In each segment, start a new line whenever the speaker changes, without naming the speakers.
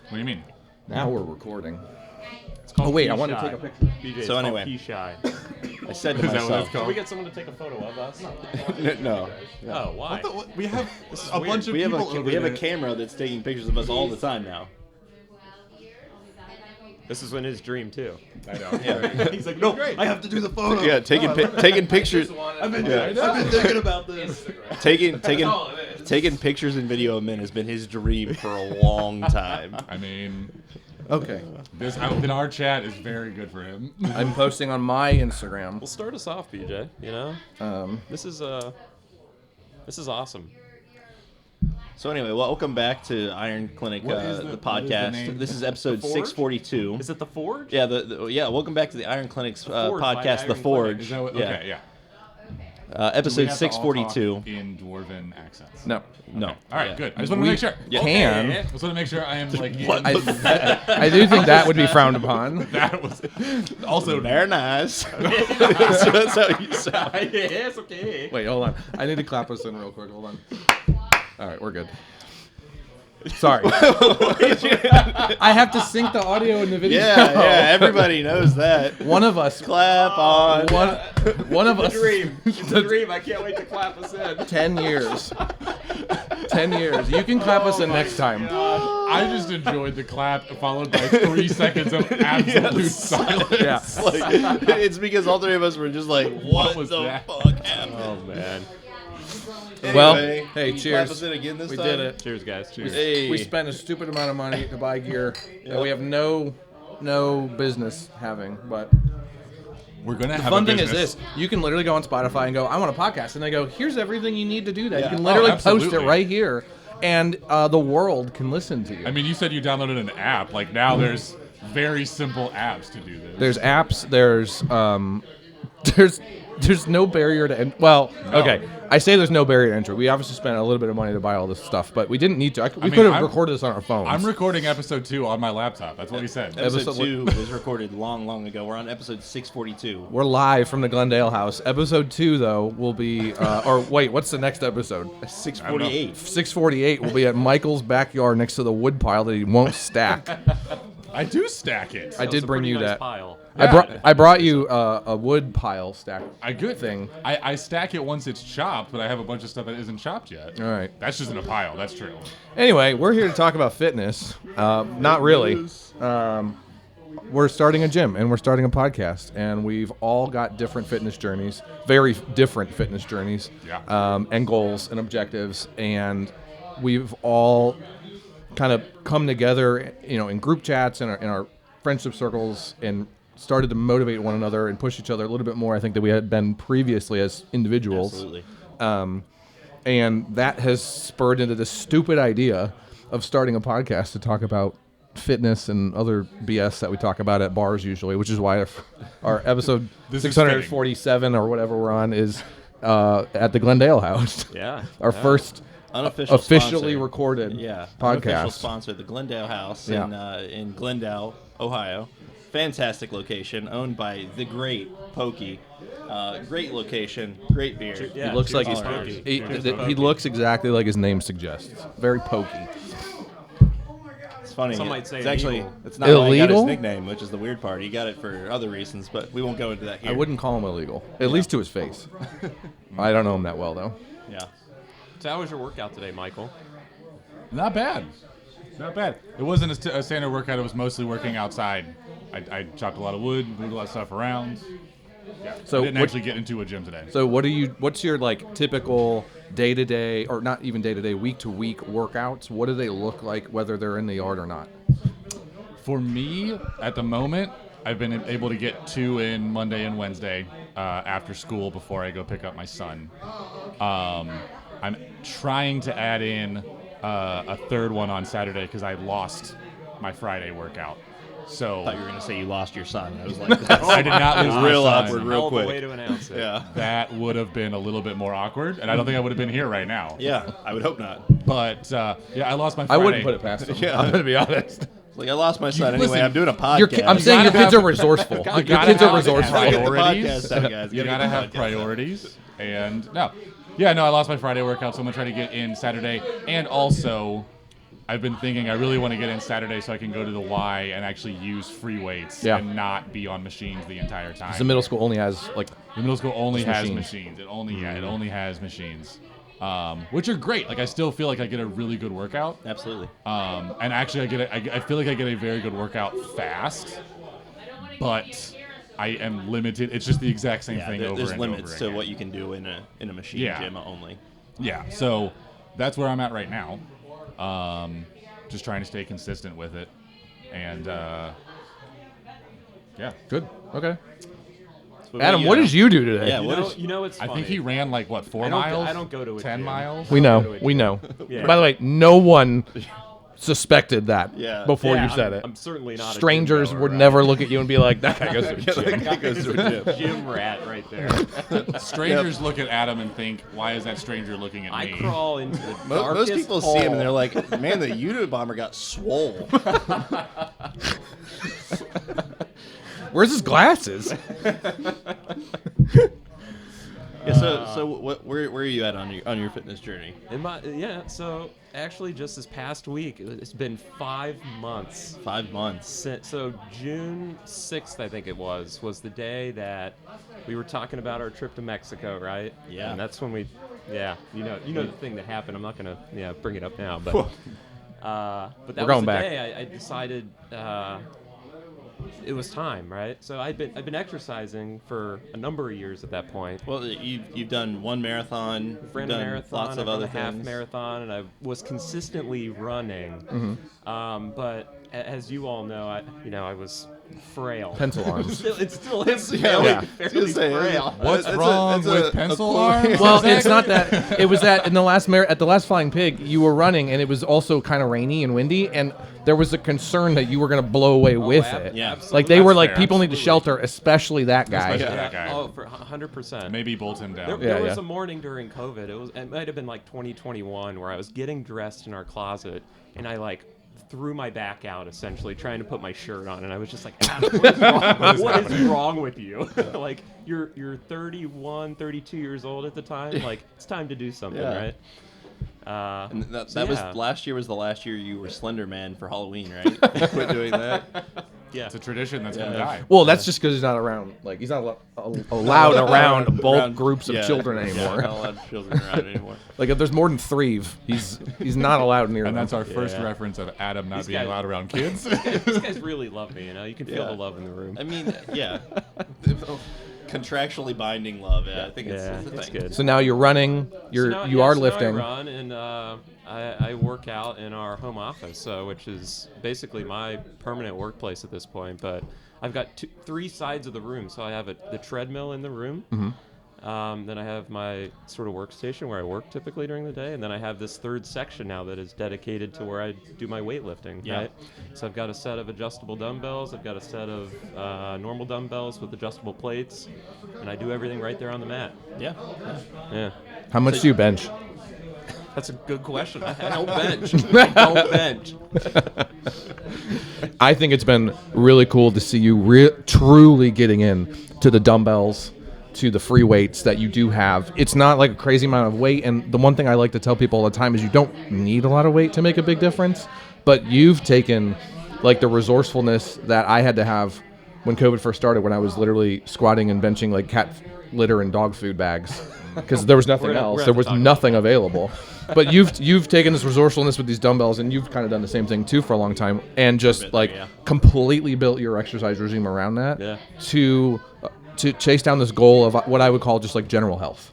What do you mean?
Now we're recording.
Oh
wait, I want to take a picture.
BJ,
So anyway.
pee shy.
I said to
Is that what
myself,
it's
Can we
called?
get someone to take a photo of us?
no.
Oh, why?
We have a bunch of
We have
people
a
over there.
camera that's taking pictures of us all the time now.
This is in his dream too.
I know.
Yeah.
He's like, no, I have to do the photo.
Yeah, taking pictures.
I've been thinking about this.
Taking pictures and video of men has been his dream for a long time.
I mean,
Okay.
in our chat is very good for him.
I'm posting on my Instagram.
Well, start us off, BJ. You know, this is awesome.
So anyway, welcome back to Iron Clinic,
What is
the
the
podcast.
name?
This is episode
The Forge?
642.
Is it the Forge?
Yeah, welcome back to the Iron Clinic's
Forge by
podcast, The
Iron
Forge.
Is that what,
yeah.
okay, yeah. Do we
Episode
have to all
642.
talk in dwarven accents.
No.
No.
All right,
Yeah.
good. I just want to make sure.
Yeah.
Can.
I just want to make sure I am like.
I do think that would be frowned upon.
That was also
Very nice. So that's how you sound.
Yes, okay.
Wait, hold on. I need to clap us in real quick. Hold on. All right, we're good. Sorry. I have to sync the audio and the video.
Yeah, everybody knows that.
One of us.
Clap on.
One of us.
It's a dream. I can't wait to clap us in.
10 years. 10 years. You can clap us in next time.
I just enjoyed the clap followed by 3 seconds of absolute silence.
Yeah.
Like, it's because all three of us were just like, what
was
the
that?
fuck happened?
Oh man.
Well,
Anyway,
hey,
can you
cheers.
clap us in again this
We
time?
did it.
Cheers, guys. Cheers.
Hey.
We spent a stupid amount of money to buy gear that we have no business having, but
We're gonna have
the fun
a
thing is
business.
this: you can literally go on Spotify and go, "I want a podcast," and they go, "Here's everything you need to do that."
Yeah.
You can literally
Oh,
post it
absolutely.
right here, and the world can listen to you.
I mean, you said you downloaded an app. Like now, there's very simple apps to do this.
There's apps. There's no barrier to well, okay. I say there's no barrier to entry. We obviously spent a little bit of money to buy all this stuff, but we didn't need to. We
mean,
could have
I'm-
recorded this on our phones.
I'm recording episode 2 on my laptop. That's what he said.
Episode
Episode-
2 was recorded long ago. We're on episode 642.
We're live from the Glendale house. Episode 2, though, will be or wait, what's the next episode?
648.
648 will be at Michael's backyard next to the wood pile that he won't stack.
I do stack it.
I did
It's a
bring
pretty
you
nice
that.
pile.
I brought you a wood pile stack.
I good
thing.
I stack it once it's chopped, but I have a bunch of stuff that isn't chopped yet.
All right.
That's just in a pile. That's true.
Anyway, we're here to talk about fitness. Not really. We're starting a gym and we're starting a podcast, and we've all got different fitness journeys, very different fitness journeys,
Yeah.
and goals and objectives, and we've all kind of come together, in group chats and in our friendship circles, and started to motivate one another and push each other a little bit more, I think, than we had been previously as individuals.
Absolutely.
And that has spurred into this stupid idea of starting a podcast to talk about fitness and other BS that we talk about at bars usually, which is why our episode
This is
647 or whatever we're on is at the Glendale house.
Yeah.
Our first
Unofficial
officially
sponsor.
recorded
Unofficial
podcast.
sponsor, the Glendale House
Yeah.
in Glendale, Ohio. Fantastic location, owned by the great Pokey. Great location, great beer.
Yeah,
He looks like
cheers
he's
to Pokey.
he,
Cheers
he
to Pokey.
looks exactly like his name suggests. Very pokey.
It's funny.
Some might say
it's actually
illegal.
it's not why he got his
Illegal?
nickname, which is the weird part. He got it for other reasons, but we won't go into that here.
I wouldn't call him illegal, at least to his face. I don't know him that well though.
Yeah.
So how was your workout today, Michael?
Not bad. Not bad. It wasn't a standard workout. It was mostly working outside. I chopped a lot of wood, moved a lot of stuff around. Yeah.
So
I didn't
what-
actually get into a gym today.
So what's your like typical day-to-day, or not even day-to-day, week-to-week workouts? What do they look like, whether they're in the yard or not?
For me, at the moment, I've been able to get 2 in Monday and Wednesday after school before I go pick up my son. I'm trying to add in a third one on Saturday because I lost my Friday workout. So
I thought you were going to say you lost your son. I was like, that's
I did not lose my
real
son.
awkward,
Hell
real
of a way
quick.
to announce it.
Yeah.
That would have been a little bit more awkward, and I don't think I would have been here right now.
Yeah, I would hope not.
But yeah, I lost my
I
Friday.
wouldn't put it past them.
Yeah.
I'm gonna be honest.
Like, I lost my son anyway.
listen,
I'm doing a podcast.
I'm saying your
gotta
kids
have-
are resourceful.
You
Your
gotta
kids are
have
resourceful.
Gotta get the
priorities.
podcast out, guys.
You
Gotta
gotta
get the
have
podcast out.
priorities, and no, I lost my Friday workout, so I'm gonna try to get in Saturday, and also I've been thinking I really want to get in Saturday so I can go to the Y and actually use free weights
Yeah.
and not be on machines the entire time.
The middle school only has like
The middle school only
Just
has
machines.
machines. It only has machines, which are great. Like I still feel like I get a really good workout.
Absolutely.
And actually, I feel like I get a very good workout fast, but I am limited. It's just the exact same thing over
there's
and
limits
over
to
again.
what you can do in a machine
Yeah.
gym only.
Yeah, so that's where I'm at right now. Just trying to stay consistent with it, and yeah,
good. Okay.
So
Adam, what did you do today?
Yeah,
You
what
know,
is-
you know it's
I
funny.
think he ran like what 4
I don't go-
miles?
I don't go to a
10
gym.
miles.
We know.
do it.
We know.
Yeah.
By the way, no one suspected that
Yeah.
before
Yeah,
you said
I'm,
it.
I'm certainly not
Strangers
a gym
would
goer,
never look at you and be like, that guy goes to a gym.
That goes to a gym.
right? Gym rat right there.
Strangers look at Adam and think, "Why is that stranger looking at
I
me?"
crawl into the
Most
darkest
people
hole.
see him and they're like, "Man, the Unabomber got swole."
Where's his glasses?
Yeah. So where are you at on your fitness journey?
So actually, just this past week, it's been 5 months.
5 months.
So June 6th, I think it was the day that we were talking about our trip to Mexico, right?
Yeah.
And that's when you know the thing that happened. I'm not gonna bring it up now, but that
We're
was
going
the
back.
day I decided it was time, right? So I've been exercising for a number of years at that point.
Well, you've done one marathon,
Ran
you've
a
done
marathon,
lots of
I've
other
run a half
things.
marathon, and I was consistently running. But as you all know, I was frail.
Pencil arms.
It still is
Yeah.
fairly frail.
What's wrong with pencil arms?
Well, it's not that. It was that in the last at the last Flying Pig, you were running, and it was also kind of rainy and windy, and there was a concern that you were going to blow away with it.
Yeah.
Like they were like,
fair.
people need to shelter, especially that guy.
Especially that guy.
Oh, for 100%.
Maybe bolt him down.
There
Yeah,
was
yeah.
a morning during COVID. It might have been like 2021 where I was getting dressed in our closet, and I like threw my back out essentially trying to put my shirt on, and I was just like, Adam, what is wrong with you? Like you're 31, 32 years old at the time. Like it's time to do something,
Yeah.
right?
And that
So,
was
yeah.
last year was the last year you were Slender Man for Halloween, right? You quit doing that.
Yeah.
It's a tradition that's gonna
Yeah.
die.
Well, that's just because he's not around. Like he's not allowed around bulk
Around-
groups of
yeah,
children
Yeah,
anymore.
not allowed children around anymore.
Like if there's more than 3, he's not allowed near
And
them.
that's our first
Yeah.
reference of Adam not
These
being
guys-
allowed around kids.
These guys really love me, you can feel
Yeah.
the love in the room.
I mean, yeah. Contractually binding love. Yeah, I think it's a thing.
good.
So now you're running. You
So now
are
I
lifting.
run and I work out in our home office, which is basically my permanent workplace at this point. But I've got 3 sides of the room. So I have the treadmill in the room. Then I have my sort of workstation where I work typically during the day, and then I have this third section now that is dedicated to where I do my weightlifting.
Yeah.
Right. So I've got a set of adjustable dumbbells. I've got a set of normal dumbbells with adjustable plates, and I do everything right there on the mat.
Yeah.
Yeah.
How much do you bench?
That's a good question. I don't bench. I don't bench.
I think it's been really cool to see you truly getting in to the dumbbells, to the free weights that you do have. It's not like a crazy amount of weight, and the one thing I like to tell people all the time is you don't need a lot of weight to make a big difference, but you've taken like the resourcefulness that I had to have when COVID first started, when I was literally squatting and benching like cat litter and dog food bags because there was nothing
We're gonna
else.
have
There
to
was
talk about
nothing available. But you've taken this resourcefulness with these dumbbells, and you've kind of done the same thing too for a long time, and just
bit,
like
yeah.
completely built your exercise regime around that
Yeah.
to chase down this goal of what I would call just like general health.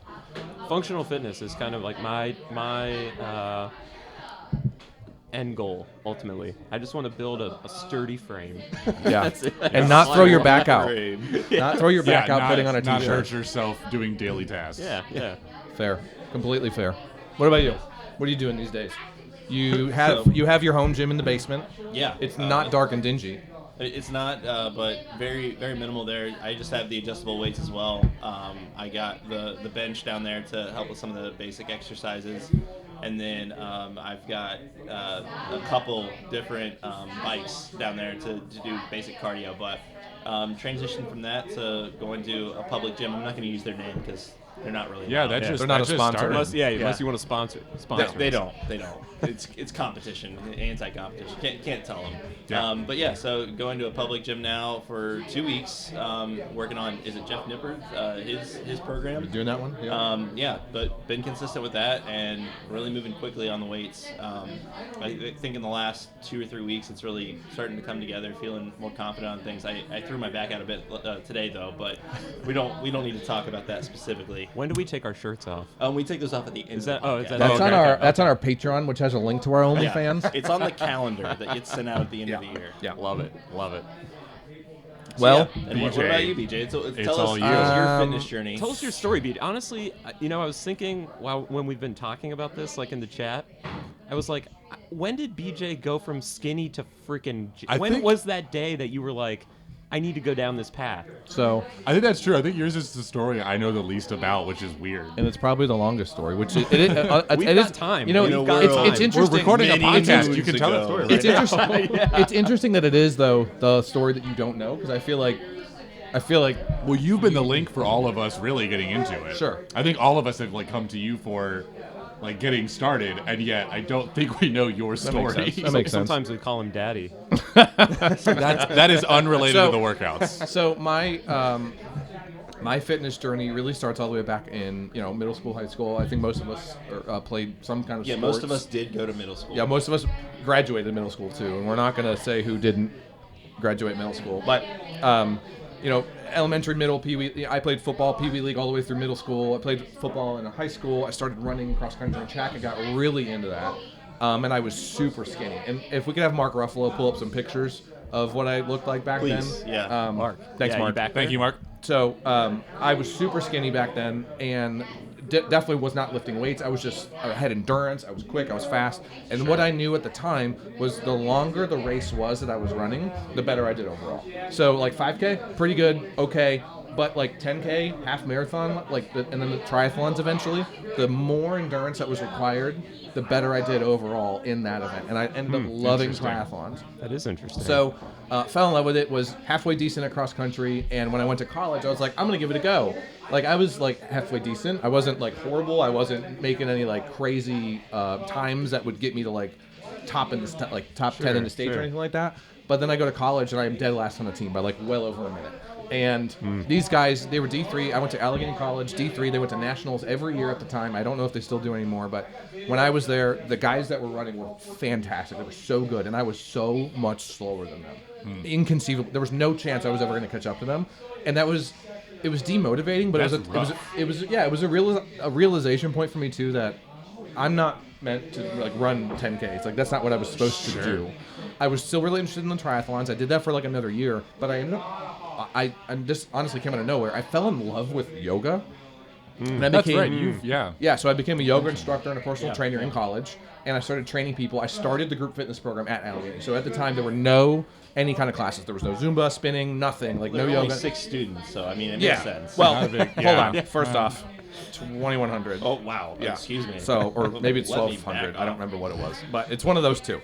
Functional fitness is kind of like my end goal ultimately. I just want to build a sturdy frame.
Yeah,
That's it.
and not throw your back out.
Frame.
Not throw your back out
not,
putting on a
not
t-shirt.
hurt yourself doing daily tasks.
Yeah.
Fair, completely fair. What about you? What are you doing these days? You have your home gym in the basement.
Yeah.
It's not dark and dingy.
It's not, but very, very minimal there. I just have the adjustable weights as well. I got the bench down there to help with some of the basic exercises. And then I've got a couple different bikes down there to do basic cardio. But transition from that to going to a public gym. I'm not going to use their name because They're not really.
Yeah,
allowed.
that just
They're not
that
a
just
sponsor.
started.
Unless you want to sponsor.
They don't. It's competition, anti-competition. Can't tell them.
Yeah.
But yeah, so going to a public gym now for 2 weeks, working on, is it Jeff Nippard, his program?
Doing that one? Yeah.
Yeah, but been consistent with that and really moving quickly on the weights. I think in the last 2 or 3 weeks, it's really starting to come together, feeling more confident on things. I threw my back out a bit today though, but we don't need to talk about that specifically.
When do we take our shirts off?
We take those off at the end.
Is that-
of the
oh, is
podcast.
that-
That's
okay,
on our that's on our Patreon, which has a link to our
Yeah.
OnlyFans.
It's on the calendar that gets sent out at the end of the year.
Yeah.
Love it. Love it.
Well,
Yeah. And what
BJ,
about you, BJ? Tell
all
us
you.
your fitness journey.
Tell us your story, Beat. Honestly, I was thinking when we've been talking about this, like in the chat, I was like, when did BJ go from skinny to freaking? When
think-
was that day that you were like, I need to go down this path?
so
I think that's true. I think yours is the story I know the least about, which is weird.
and it's probably the longest story, which it
We've
it
got
is
time.
You know,
We've
know,
got
it's
time.
interesting.
We're recording a
Many
podcast.
moons
You can tell that
ago.
story.
It's
Right?
interesting. It's interesting that it is though the story that you don't know, because I feel like
Well, you've been the link for all of us really getting into it.
Sure.
I think all of us have like come to you for like getting started, and yet I don't think we know your story.
sense. That makes sense.
Sometimes we call him Daddy.
that is unrelated
So-
to the workouts.
so my fitness journey really starts all the way back in middle school, high school. I think most of us played some kind of
Yeah,
sports.
most of us did go to middle school.
Yeah, most of us graduated middle school too, and we're not going to say who didn't graduate middle school. But elementary, middle, pee wee. I played football, pee wee league all the way through middle school. I played football in high school. I started running cross country and track. I got really into that, and I was super skinny. And if we could have Mark Ruffalo pull up some pictures of what I looked like back
Please,
then.
yeah.
Mark.
Thanks,
Yeah, you
Mark.
back
Thank
there?
you, Mark.
So I was super skinny back then, and definitely was not lifting weights. I had endurance. I was quick. I was fast. And what I knew at the time was the longer the race was that I was running, the better I did overall. So like 5K, pretty good, okay. But like 10K, half marathon, and then the triathlons eventually, the more endurance that was required, the better I did overall in that event. And I ended up loving
interesting.
triathlons.
That is interesting.
So fell in love with it, was halfway decent at cross country, and when I went to college, I was like, I'm gonna give it a go. Like I was like halfway decent. I wasn't like horrible. I wasn't making any like crazy times that would get me to like top 10 in the state or anything like that. But then I go to college and I'm dead last on the team by like well over a minute. And these guys, they were D3. I went to Allegheny College, D3. They went to nationals every year at the time. I don't know if they still do anymore, but when I was there, the guys that were running were fantastic. They were so good, and I was so much slower than them. Inconceivable. There was no chance I was ever going to catch up to them, and it was demotivating. But it was a realization point for me too that I'm not meant to like run 10Ks. Like that's not what I was supposed to do. I was still really interested in the triathlons. I did that for like another year, but I just honestly came out of nowhere. I fell in love with yoga. And I
That's
became,
right.
Yeah, so I became a yoga instructor and a personal trainer in college, and I started training people. I started the group fitness program at Allegheny. So at the time, there were any kind of classes. There was no Zumba, spinning, nothing. Like
There
no
were only
yoga.
6 students, so I mean, it
Yeah.
makes sense.
Well,
Not a big-
hold
yeah.
on. First off, 2,100.
oh wow,
Yeah.
excuse me.
So, or maybe it's
Let me
1,200.
back
I don't
up.
remember what it was, but it's one of those two.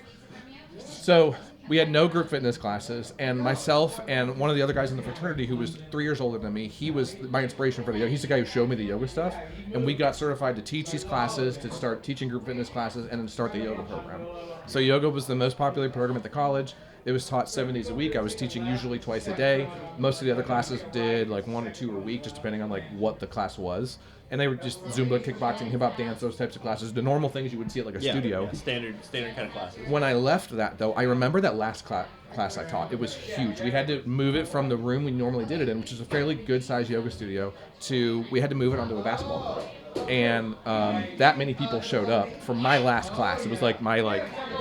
So we had no group fitness classes, and myself and one of the other guys in the fraternity who was 3 years older than me, he was my inspiration for the yoga. He's the guy who showed me the yoga stuff, and we got certified to teach these classes, to start teaching group fitness classes, and then start the yoga program. So yoga was the most popular program at the college. It was taught 7 days a week. I was teaching usually twice a day. Most of the other classes did like 1 or 2 a week, just depending on like what the class was. And they were just Zumba, kickboxing, hip hop dance, those types of classes. The normal things you would see at like a studio.
Yeah, standard kind of classes.
When I left that, though, I remember that last class I taught. It was huge. We had to move it from the room we normally did it in, which is a fairly good-sized yoga studio, to we had to move it onto a basketball court. And that many people showed up for my last class. It was like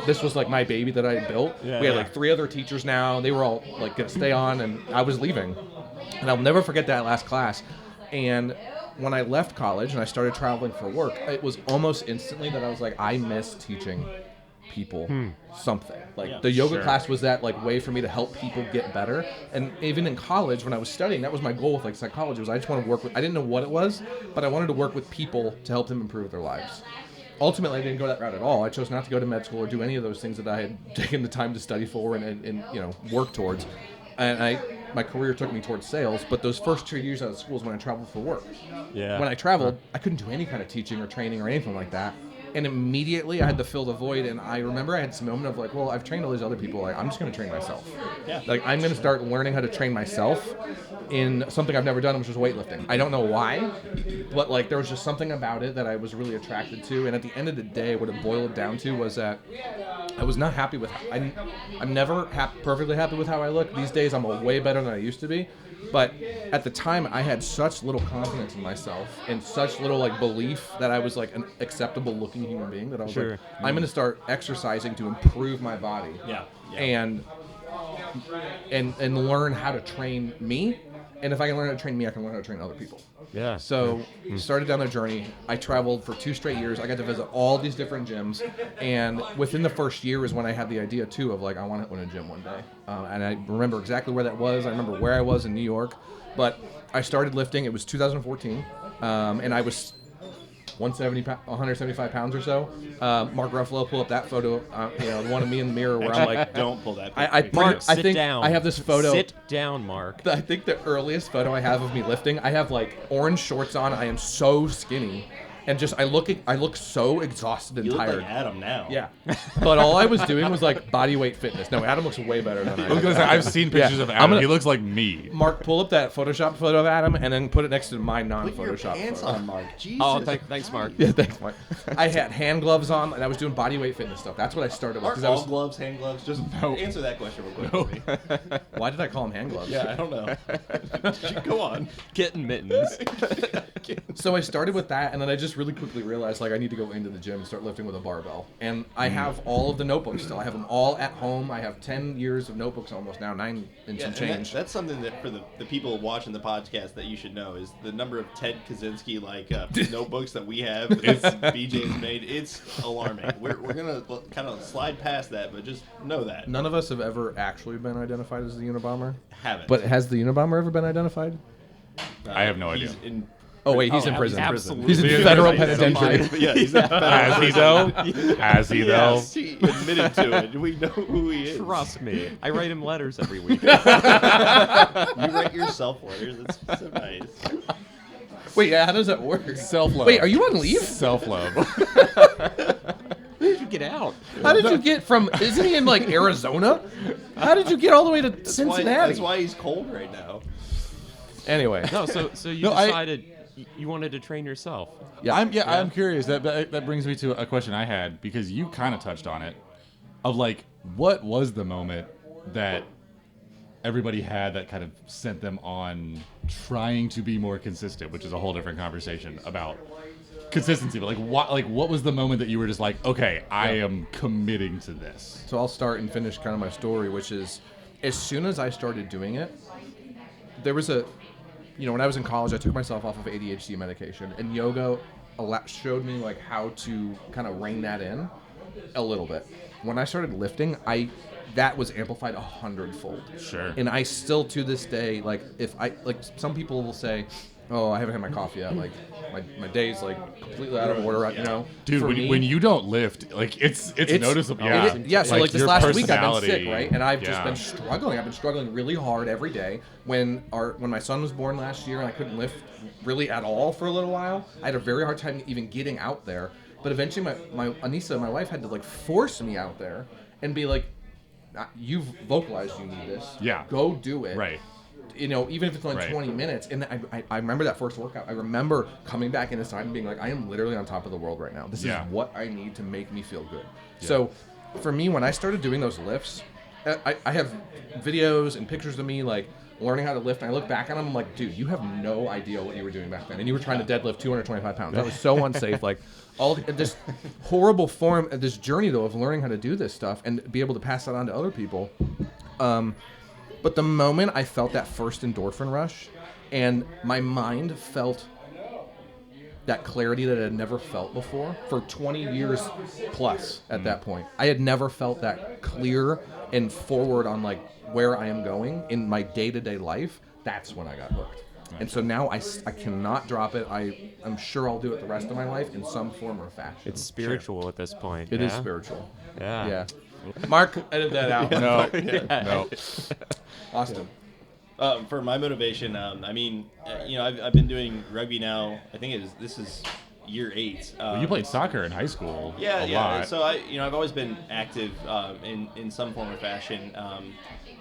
this was like my baby that I had built. We had like 3 other teachers now. They were all like gonna stay on, and I was leaving. And I'll never forget that last class. And when I left college and I started traveling for work, it was almost instantly that I was like, I miss teaching people something. Like the yoga class was that like way for me to help people get better. And even in college when I was studying, that was my goal with like psychology, was I just want to work with, I didn't know what it was, but I wanted to work with people to help them improve their lives. Ultimately, I didn't go that route at all. I chose not to go to med school or do any of those things that I had taken the time to study for and work towards. and my career took me towards sales, but those first 2 years out of school is when I traveled for work.
Yeah.
When I traveled, I couldn't do any kind of teaching or training or anything like that. And immediately I had to fill the void, and I remember I had some moment of like, well, I've trained all these other people, like I'm just going to train myself.
Yeah.
Like I'm going to start learning how to train myself in something I've never done, which was weightlifting. I don't know why, but like there was just something about it that I was really attracted to. And at the end of the day, what it boiled down to was that I was not happy with. I'm never perfectly happy with how I look. These days, I'm way better than I used to be. But at the time, I had such little confidence in myself and such little like belief that I was like an acceptable looking human being that I was like, I'm going to start exercising to improve my body.
Yeah.
And learn how to train me. And if I can learn how to train me, I can learn how to train other people.
Yeah.
So started down the journey. I traveled for 2 straight years. I got to visit all these different gyms, and within the first year is when I had the idea too of like I want to own a gym one day. And I remember exactly where that was. I remember where I was in New York, but I started lifting. It was 2014, and I was 175 pounds or so. Mark Ruffalo, pull up that photo. The one of me in the mirror where I'm like,
Don't pull that.
Mark,
I
sit
think
down.
I have this photo.
Sit down, Mark.
I think the earliest photo I have of me lifting, I have like orange shorts on. I am so skinny, and just I look so exhausted and
You look
tired.
like Adam now.
Yeah, but all I was doing was like body weight fitness. No, Adam looks way better than I
I was
do.
gonna say, I've seen pictures of
I'm
Adam.
gonna-
He looks like me.
Mark, pull up that Photoshop photo of Adam and then put it next to my
Put your
non-Photoshop
pants
photo.
on, Mark. Jesus.
Oh, thanks, Mark.
Yeah, thanks, Mark. I had hand gloves on and I was doing body weight fitness stuff. That's what I started with.
Are
'cause I
all
was,
gloves hand gloves? Just answer that question real quick for me.
why did I call them hand gloves?
Yeah, I don't know. Go on.
Kitten mittens.
So I started with that, and then I just really quickly realized like I need to go into the gym and start lifting with a barbell. And I have all of the notebooks still. I have them all at home. I have 10 years of notebooks almost now, 9 and
Yeah,
some
and
change.
that's something that for the people watching the podcast that you should know is the number of Ted Kaczynski notebooks that we have that BJ has made. It's alarming. We're gonna kind of slide past that, but just know that.
None of us have ever actually been identified as the Unabomber.
Haven't.
But has the Unabomber ever been identified?
I have no
he's
idea.
in.
Oh wait, he's in
ab-
prison.
absolutely.
He's in
He is
federal
identified.
penitentiary.
Yeah, he's in
Has he though? Has he though?
Yes, he admitted to it. We know who he is.
Trust me. I write him letters every week.
You write yourself letters. That's so nice.
Wait, how does that work?
Self-love.
Wait, are you on leave?
Self-love.
Where did you get out?
How did you get from? Isn't he in like Arizona? How did you get all the way to Cincinnati?
That's why he's cold right now.
Anyway,
No, so you
No, I-
decided you wanted to train yourself.
yeah,
I'm curious. That brings me to a question I had because you kind of touched on it. Of like, what was the moment that everybody had that kind of sent them on trying to be more consistent, which is a whole different conversation about consistency. But what was the moment that you were just like, okay, I am committing to this?
So I'll start and finish kind of my story, which is as soon as I started doing it, there was when I was in college, I took myself off of ADHD medication, and yoga showed me like how to kind of rein that in a little bit. When I started lifting, that was amplified 100-fold.
Sure.
And I still to this day, like some people will say, oh, I haven't had my coffee yet. Like my day's like completely out of order, you know.
Dude,
For
when,
me,
when you don't lift, like it's noticeable. Yeah,
So like this
your
last week I've been
personality-
sick, right? And I've just
yeah.
been struggling. I've been struggling really hard every day. When my son was born last year and I couldn't lift really at all for a little while, I had a very hard time even getting out there. But eventually my Anissa, my wife, had to like force me out there and be like, you've vocalized you need this.
Yeah.
Go do it.
Right.
Even if it's only
Right.
20 minutes. And I remember that first workout. I remember coming back inside and being like, I am literally on top of the world right now. This
Yeah.
is what I need to make me feel good. So for me, when I started doing those lifts, I have videos and pictures of me like learning how to lift. And I look back at them, I'm like, dude, you have no idea what you were doing back then. And you were trying to deadlift 225 pounds. That was so unsafe. Like all this horrible form, this journey though of learning how to do this stuff and be able to pass that on to other people. But the moment I felt that first endorphin rush and my mind felt that clarity that I had never felt before for 20 years plus at that point. I had never felt that clear and forward on like where I am going in my day-to-day life. That's when I got hooked. And so now I cannot drop it. I'm sure I'll do it the rest of my life in some form or fashion.
It's spiritual at this point.
It is
yeah?
spiritual.
Yeah.
Yeah. Mark, edit that out.
No, no.
Austin.
For my motivation, I've been doing rugby now. I think this is year 8.
Well, you played soccer in high school.
Yeah,
a
yeah.
lot.
So I've always been active in some form or fashion.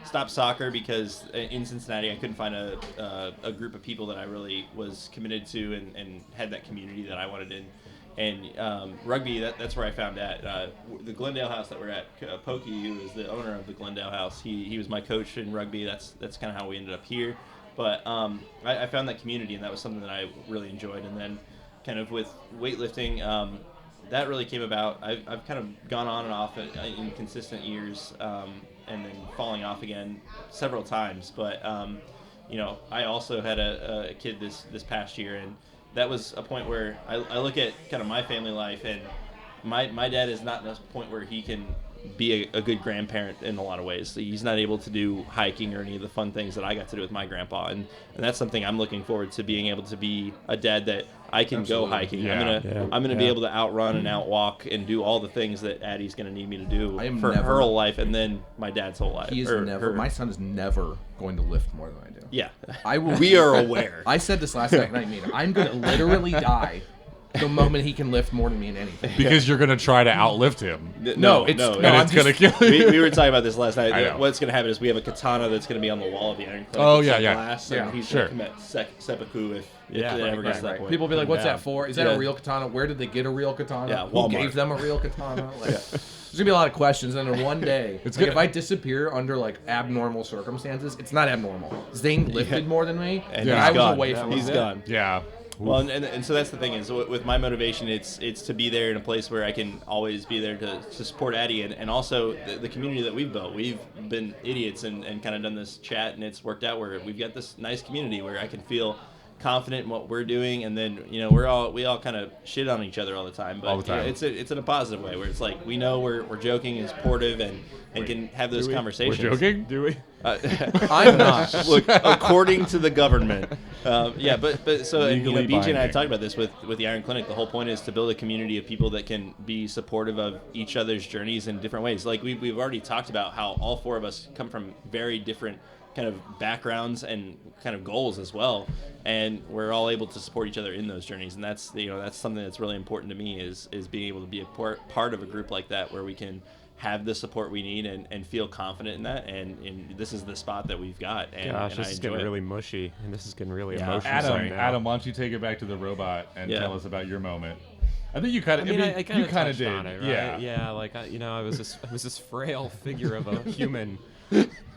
Stopped soccer because in Cincinnati I couldn't find a group of people that I really was committed to and had that community that I wanted in. And rugby, that's where I found that. The Glendale house that we're at, Pokey, who is the owner of the Glendale house, he was my coach in rugby. That's kind of how we ended up here. But I found that community, and that was something that I really enjoyed. And then kind of with weightlifting, that really came about. I've kind of gone on and off in consistent years, and then falling off again several times. But I also had a kid this past year, and that was a point where I look at kind of my family life, and my dad is not in a point where he can be a good grandparent in a lot of ways. So he's not able to do hiking or any of the fun things that I got to do with my grandpa, and that's something I'm looking forward to, being able to be a dad that I can go hiking.
Yeah.
I'm gonna be able to outrun and outwalk and do all the things that Addie's gonna need me to do for
never-
her whole life, and then my dad's whole life.
He is
or
never.
her-
My son is never going to lift more than I do.
Yeah,
I will.
we are aware.
I said this last night, and I mean it. I'm going to literally die the moment he can lift more than me in anything.
Because you're gonna try to outlift him.
No, it's- no,
And
I'm
it's gonna
just-
kill you.
we were talking about this last night.
I know.
What's going to happen is we have a katana that's going to be on the wall of the Iron Clinic.
Oh,
with
yeah,
some
yeah.
glass,
Yeah,
and he's
sure.
going to commit seppuku if
Yeah,
it
right,
ever gets to that point.
People be like, "What's
Yeah.
that for? Is that
Yeah.
a real katana? Where did they get a real katana?
Yeah,
Who
Walmart.
gave them a real katana?" Like, there's gonna be a lot of questions, and then one day,
It's
like,
good-
if I disappear under like abnormal circumstances, it's not abnormal. Zane lifted more than me, and
he's
I was
gone.
away from
He's
him.
gone.
Yeah.
Well, and so that's the thing is with my motivation, it's to be there in a place where I can always be there to support Addie, and also the community that we've built. We've been idiots and kind of done this chat, and it's worked out where we've got this nice community where I can feel confident in what we're doing, and then we all kind of shit on each other all the time, but
All the time.
it's in a positive way where it's like we know we're joking and supportive and can have those
We're
conversations.
joking? Do we?
I'm not.
Look, according to the government, but so
Legally
BJ and I
binding.
talked about this with the Iron Clinic. The whole point is to build a community of people that can be supportive of each other's journeys in different ways. Like we've already talked about how all 4 of us come from very different kind of backgrounds and kind of goals as well, and we're all able to support each other in those journeys. And that's that's something that's really important to me is being able to be a part of a group like that where we can have the support we need and feel confident in that, and this is the spot that we've got, and,
Gosh,
and
this
I
is
enjoy
getting
it.
really mushy, and this is getting really
Yeah.
emotional.
Adam,
right now.
Adam, why don't you take it back to the robot and
Yeah.
tell us about your moment? I think you kind
I
of.
mean, I kind
you
of
kind of
touched
did.
on it, right?
Yeah.
Yeah, like I was this frail figure of a human.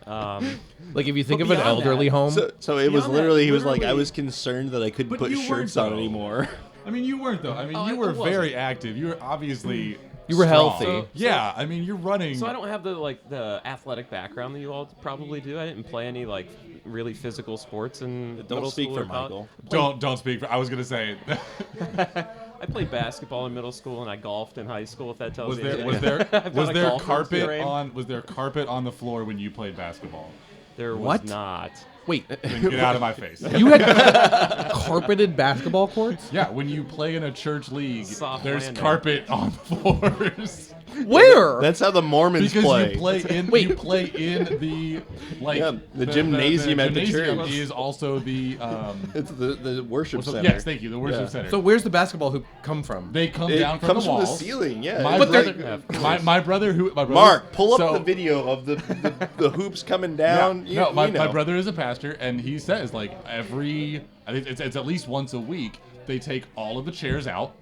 Like if you think
But
of an
beyond
elderly
that-
home,
So it was
Beyond that,
literally, he was like, I
literally-
was concerned that I couldn't
But
put
you weren't,
shirts on
though.
anymore.
I mean, you weren't though. I mean,
Oh,
you
I
were
wasn't.
very active. You were obviously.
You were
strong.
healthy.
So-
Yeah, I mean, you're running.
So I don't have the athletic background that you all probably do. I didn't play any like really physical sports in
Don't
middle
speak
school
for
or college.
Michael.
Don't speak. For, I was gonna say.
I played basketball in middle school and I golfed in high school. If that tells
Was
you
there
anything.
was there
I've got
was
a
there
golfer's
carpet
brain.
on was there carpet on the floor when you played basketball?
There was
What?
not.
wait,
Then get out of my face.
you had carpeted basketball courts?
Yeah, when you play in a church league,
Soft
there's
landing.
carpet on the floors.
Where?
That's how the Mormons
Because
play.
you play in
Wait.
you play in the like
Yeah, the gymnasium at the
gymnasium
church.
is also the
It's the worship
what's the-
center.
yes, thank you, the worship
Yeah.
center.
So where's the basketball hoop come from?
they come
It
down from
comes
the
from the
walls.
ceiling, yeah.
My
It's
brother,
like-
my brother who my brother,
Mark, pull up
so-
the video of the hoops coming
Yeah,
down.
no, my
know.
brother is a pastor, and he says like I think it's at least once a week they take all of the chairs out,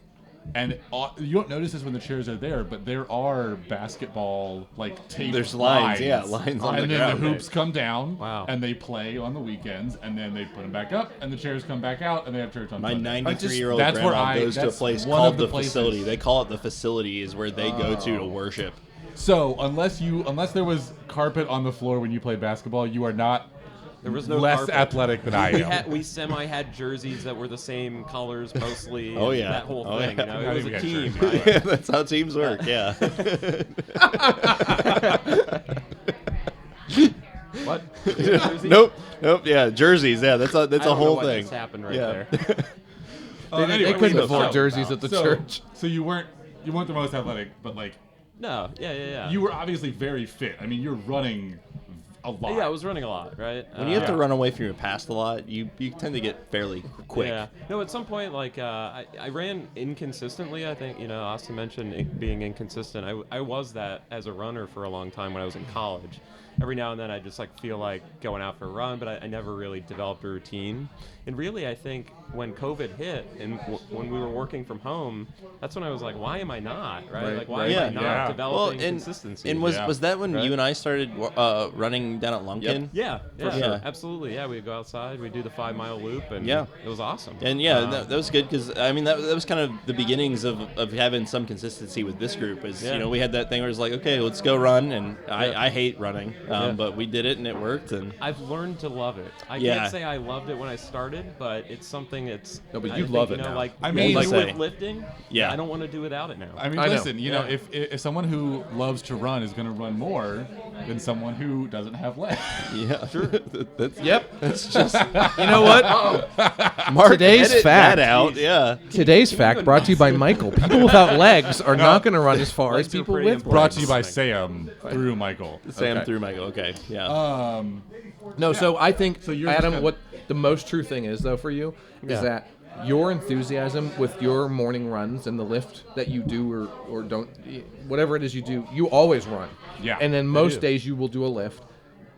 and you don't notice this when the chairs are there, but there are basketball like tape.
There's lines, yeah, lines on
and
the
then
ground.
the hoops come down,
Wow.
and they play on the weekends, and then they put them back up, and the chairs come back out, and they have church on
My
Sunday.
93-year-old
that's where
grandma goes to a
that's
place
one
called
of
the
places.
facility. They call it the facility is where they go to worship.
So unless there was carpet on the floor when you played basketball, you are not
There was no
less
carpet.
athletic than I am.
We semi had jerseys that were the same colors mostly.
Oh,
and
yeah.
that whole
Oh,
thing.
yeah.
You know,
Not
it was
even
a
had
team.
jerseys.
Right?
Yeah, that's how teams work. Yeah.
What?
Nope. Yeah, jerseys. Yeah, that's a
I don't know
whole
what
thing.
just happened right
Yeah.
there.
They couldn't
so-
afford
so-
jerseys at the church.
So you weren't the most athletic, but like
No, yeah.
you were obviously very fit. I mean, you're running a lot.
Yeah, I was running a lot, right?
When you have to
Yeah.
run away from your past a lot, you tend to get fairly quick.
Yeah. No, at some point, like I ran inconsistently. I think Austin mentioned being inconsistent. I was that as a runner for a long time when I was in college. Every now and then I just like feel like going out for a run, but I never really developed a routine. And really, I think when COVID hit and when we were working from home, that's when I was like, why am I not? Right? Like, why am I not
Yeah.
developing
and
consistency?
and was
Yeah.
was that when
Right.
you and I started running down at Lumpkin?
yeah,
For sure.
absolutely. Yeah, we'd go outside, we'd do the 5-mile loop, and
Yeah.
it was awesome.
And yeah, that was good because I mean that was kind of the beginnings of having some consistency with this group. Is
Yeah.
we had that thing where it's like, okay, let's go run, and
Yeah.
I hate running,
Yeah.
but we did it and it worked. And
I've learned to love it. I
Yeah.
can't say I loved it when I started, but it's something that's.
No, but
I
you
think,
love it now.
Like,
I mean,
like
say.
with lifting.
Yeah.
I don't want to do without it now.
I mean,
I know.
listen, you know,
Yeah.
if someone who loves to run is going to run more than someone who doesn't have legs.
yeah, sure. That's,
Yep.
That's just
You know what?
Mark,
Today's
edit
fact.
that out. Yeah.
Today's fact brought to you by Michael. People without legs are not going to run as far as
Legs are
people
pretty
with
important.
Brought to you by
legs.
Sam through Michael.
Sam
Okay.
through Michael. Okay. Yeah.
No, so I think,
you're
Adam,
just
what the most true thing is, though, for you,
Yeah.
is that your enthusiasm with your morning runs and the lift that you do or don't, whatever it is you do, you always run.
Yeah,
And then
I
most
do.
days you will do a lift.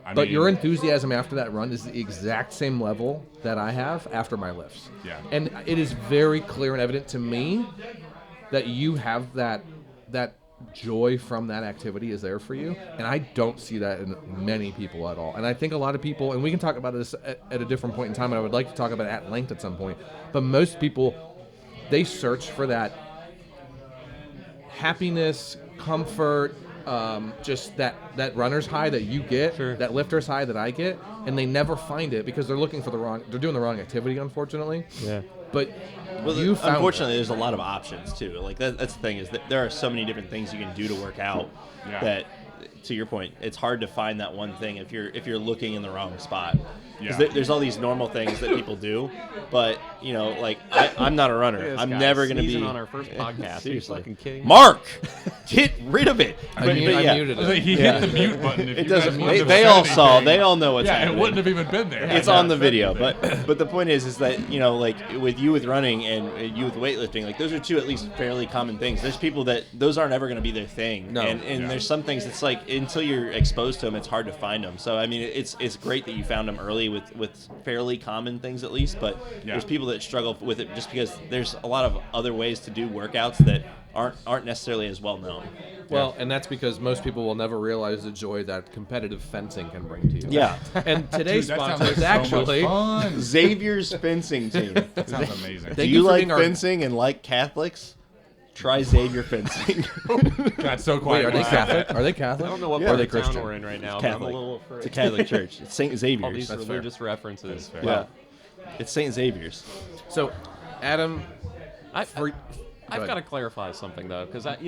I
But
mean,
your enthusiasm after that run is the exact same level that I have after my lifts.
Yeah.
And it is very clear and evident to me that you have that joy from that activity is there for you, and I don't see that in many people at all. And I think a lot of people, and we can talk about this at a different point in time, and I would like to talk about it at length at some point, but most people, they search for that happiness, comfort, just that runner's high that you get,
Sure.
that lifter's high that I get, and they never find it because they're looking for they're doing the wrong activity, unfortunately.
Yeah.
But
Well,
you found
unfortunately, there's a lot of options too. Like that's the thing is that there are so many different things you can do to work out
Yeah.
that, to your point, it's hard to find that one thing if you're looking in the wrong spot. Because
Yeah.
there's all these normal things that people do, but like I'm not a runner. I'm never gonna be
on our first podcast.
Seriously,
Are you fucking kidding?
Mark, get rid of it.
I
But
muted
I was like,
it.
he
Yeah.
hit the mute button. If
It
you guys
doesn't.
wouldn't
They
have
all
said
saw.
anything.
They all know what's
Yeah,
happening.
it wouldn't have even been there.
It's on the video, but the point is that like with you with running and you with weightlifting, like those are two at least fairly common things. There's people that those aren't ever going to be their thing,
No.
and
Yeah.
there's some things that's like until you're exposed to them, it's hard to find them. So I mean, it's great that you found them early with fairly common things at least, but
Yeah.
there's people that struggle with it just because there's a lot of other ways to do workouts that aren't necessarily as well known.
Well, and that's because most people will never realize the joy that competitive fencing can bring to you.
Yeah.
And today's
Dude, that sounds
sponsor is
like
actually
so much fun.
Xavier's fencing team.
That sounds amazing.
Do
Thank
you
you for
like
being our-
fencing and like Catholics? Try Xavier fencing.
Got so
Wait,
quiet.
are they
when I said
Catholic? Are they Catholic?
I don't know what
Yeah.
part
Are they
of town
Christian?
we're in right now.
Catholic.
But I'm a little afraid.
It's a Catholic church. It's St.
All
Xavier's.
these
That's fair.
religious references.
fair.
Yeah. It's St. Xavier's.
So, Adam,
I've
ahead.
got to clarify something though, because like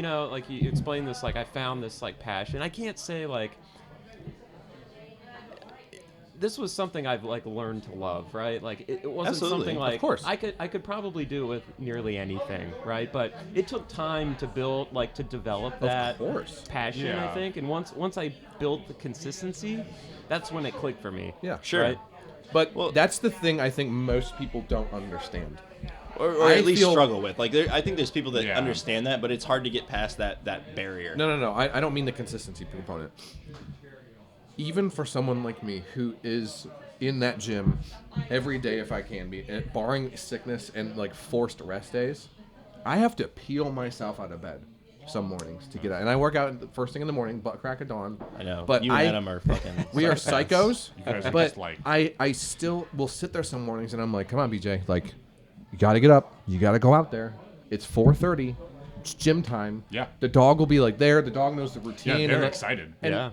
you explained this, like I found this like passion. I can't say like this was something I've like learned to love, right? Like it wasn't
Absolutely.
something
Of
like
course.
I could probably do it with nearly anything, right? But it took time to build, like to develop that
course.
passion, I
Yeah.
think. And once I built the consistency, that's when it clicked for me.
Yeah.
Sure.
Right?
but
Well-
that's the thing I think most people don't understand.
Or
I
at least
feel-
struggle with. Like, I think there's people that
Yeah.
understand that, but it's hard to get past that barrier.
No. I don't mean the consistency component. Even for someone like me who is in that gym every day if I can be, and barring sickness and like forced rest days, I have to peel myself out of bed some mornings to get out. And I work out the first thing in the morning, butt crack of dawn.
I know.
But
you and Adam are fucking.
We are
psychopaths.
psychos,
You guys are
but
just like-
I still will sit there some mornings and I'm like, come on, BJ, like, you got to get up. You got to go out there. It's 4:30. It's gym time.
Yeah.
The dog will be like there. The dog knows the routine.
Yeah, they're
and
excited.
Yeah.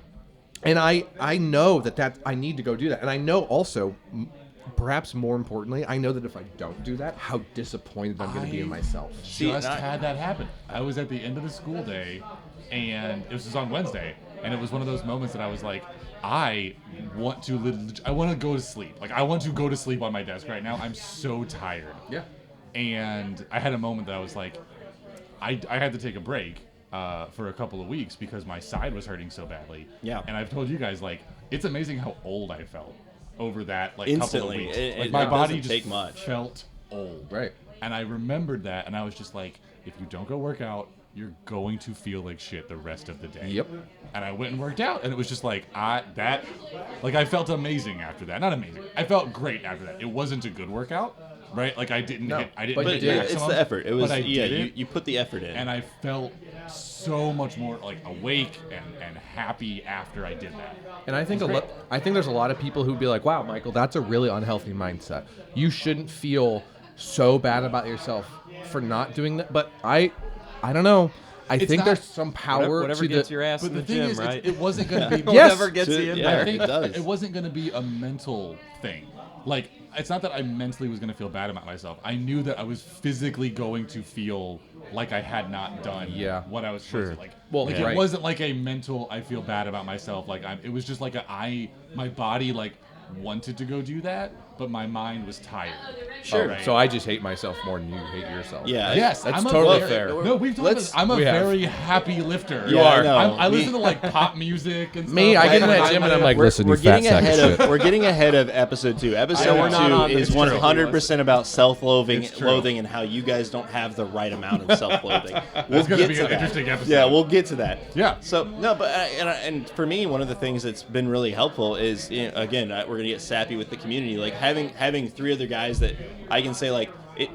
And I know that I need to go do that. And I know also, perhaps more importantly, I know that if I don't do that, how disappointed I'm going to be in myself.
Just had that happen. I was at the end of the school day, and it was on Wednesday, and it was one of those moments that I was like, I want to go to sleep. Like, I want to go to sleep on my desk right now. I'm so tired.
Yeah.
And I had a moment that I was like, I had to take a break, for a couple of weeks because my side was hurting so badly.
Yeah.
And I've told you guys, like, it's amazing how old I felt over that, like,
Instantly.
couple of weeks.
It-
Like,
it
my body
doesn't
just
take much.
felt old.
Right.
And I remembered that, and I was just like, if you don't go work out, you're going to feel like shit the rest of the day.
Yep.
And I went and worked out, and it was just like, I felt amazing after that. Not amazing. I felt great after that. It wasn't a good workout, right? Like, I didn't
No,
hit
but
hit
you did.
It's
maximum,
the effort. It was
but I
yeah.
did it,
You put the effort in.
and I felt so much more like awake and happy after I did that.
And I think there's a lot of people who'd be like, "Wow, Michael, that's a really unhealthy mindset. You shouldn't feel so bad about yourself for not doing that." But I don't know. I
It's
think
not-
there's some power
Whatever
to
gets
the.
your ass
But
in
the
the
thing
gym,
is,
right?
it wasn't going to be.
Yes.
Whatever gets you in
Yeah.
there.
I think
it does.
it wasn't going to be a mental thing. Like, it's not that I mentally was going to feel bad about myself. I knew that I was physically going to feel like I had not done what I was supposed to. Like,
Well,
like
right.
it wasn't like a mental, I feel bad about myself. Like, it was just like my body, like, wanted to go do that, but my mind was tired.
Sure.
Right?
So I just hate myself more than you hate yourself.
Yeah.
Yes,
That's
I'm
totally
a very,
fair.
No, we've talked about this. I'm a
We have.
very happy lifter.
You are. I know.
I listen to like pop music and stuff.
Me, I get in
Like,
that gym and I'm like,
We're,
listen,
we're
you fat
getting
sack of
ahead
shit.
of we're getting ahead of episode 2. Episode
we're not
2
on
is
this
100% about self-loathing,
It's true.
loathing, and how you guys don't have the right amount of self-loathing. We'll
gonna
get
be
to
an
that.
interesting episode.
Yeah, we'll get to that.
Yeah.
So no, but and for me, one of the things that's been really helpful is again we're gonna get sappy with the community, like having 3 other guys that I can say like.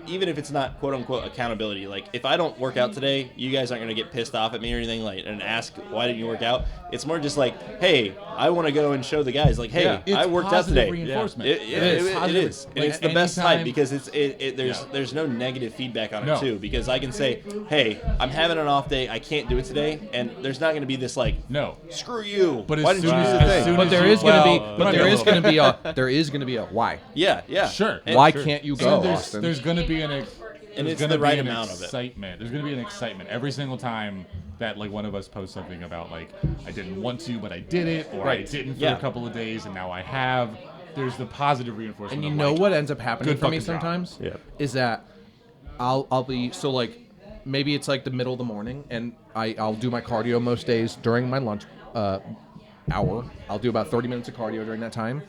Even if it's not quote unquote accountability, like if I don't work out today, you guys aren't gonna get pissed off at me or anything like and ask why didn't you work out. It's more just like, hey, I want to go and show the guys like, hey,
It's
I worked out
positive
today.
reinforcement.
It is.
Positive.
And
Like,
it's the best
anytime-
type because there's no negative feedback on it
No.
too, because I can say, hey, I'm having an off day, I can't do it today, and there's not gonna be this like,
No.
screw you.
But as
why didn't you
soon
do
as-
the
as
thing?
soon
But
as
there
you-
is gonna be,
well,
but
there
there
is
is gonna be a, there is gonna be a why.
Yeah.
Sure.
And-
Why
Sure.
can't you
So
go,
there's,
Austin?
there's going to be
And it's
gonna
the right
be an
amount of it.
excitement. There's going to be an excitement every single time that like one of us posts something about like I didn't want to but I did it, or I
Right.
didn't for
Yeah.
a couple of days and now I have. There's the positive reinforcement.
And you
of,
know
like,
what ends up happening
good
for me
fucking job.
sometimes
Yeah.
is that I'll be so like maybe it's like the middle of the morning and I'll do my cardio most days during my lunch hour. I'll do about 30 minutes of cardio during that time,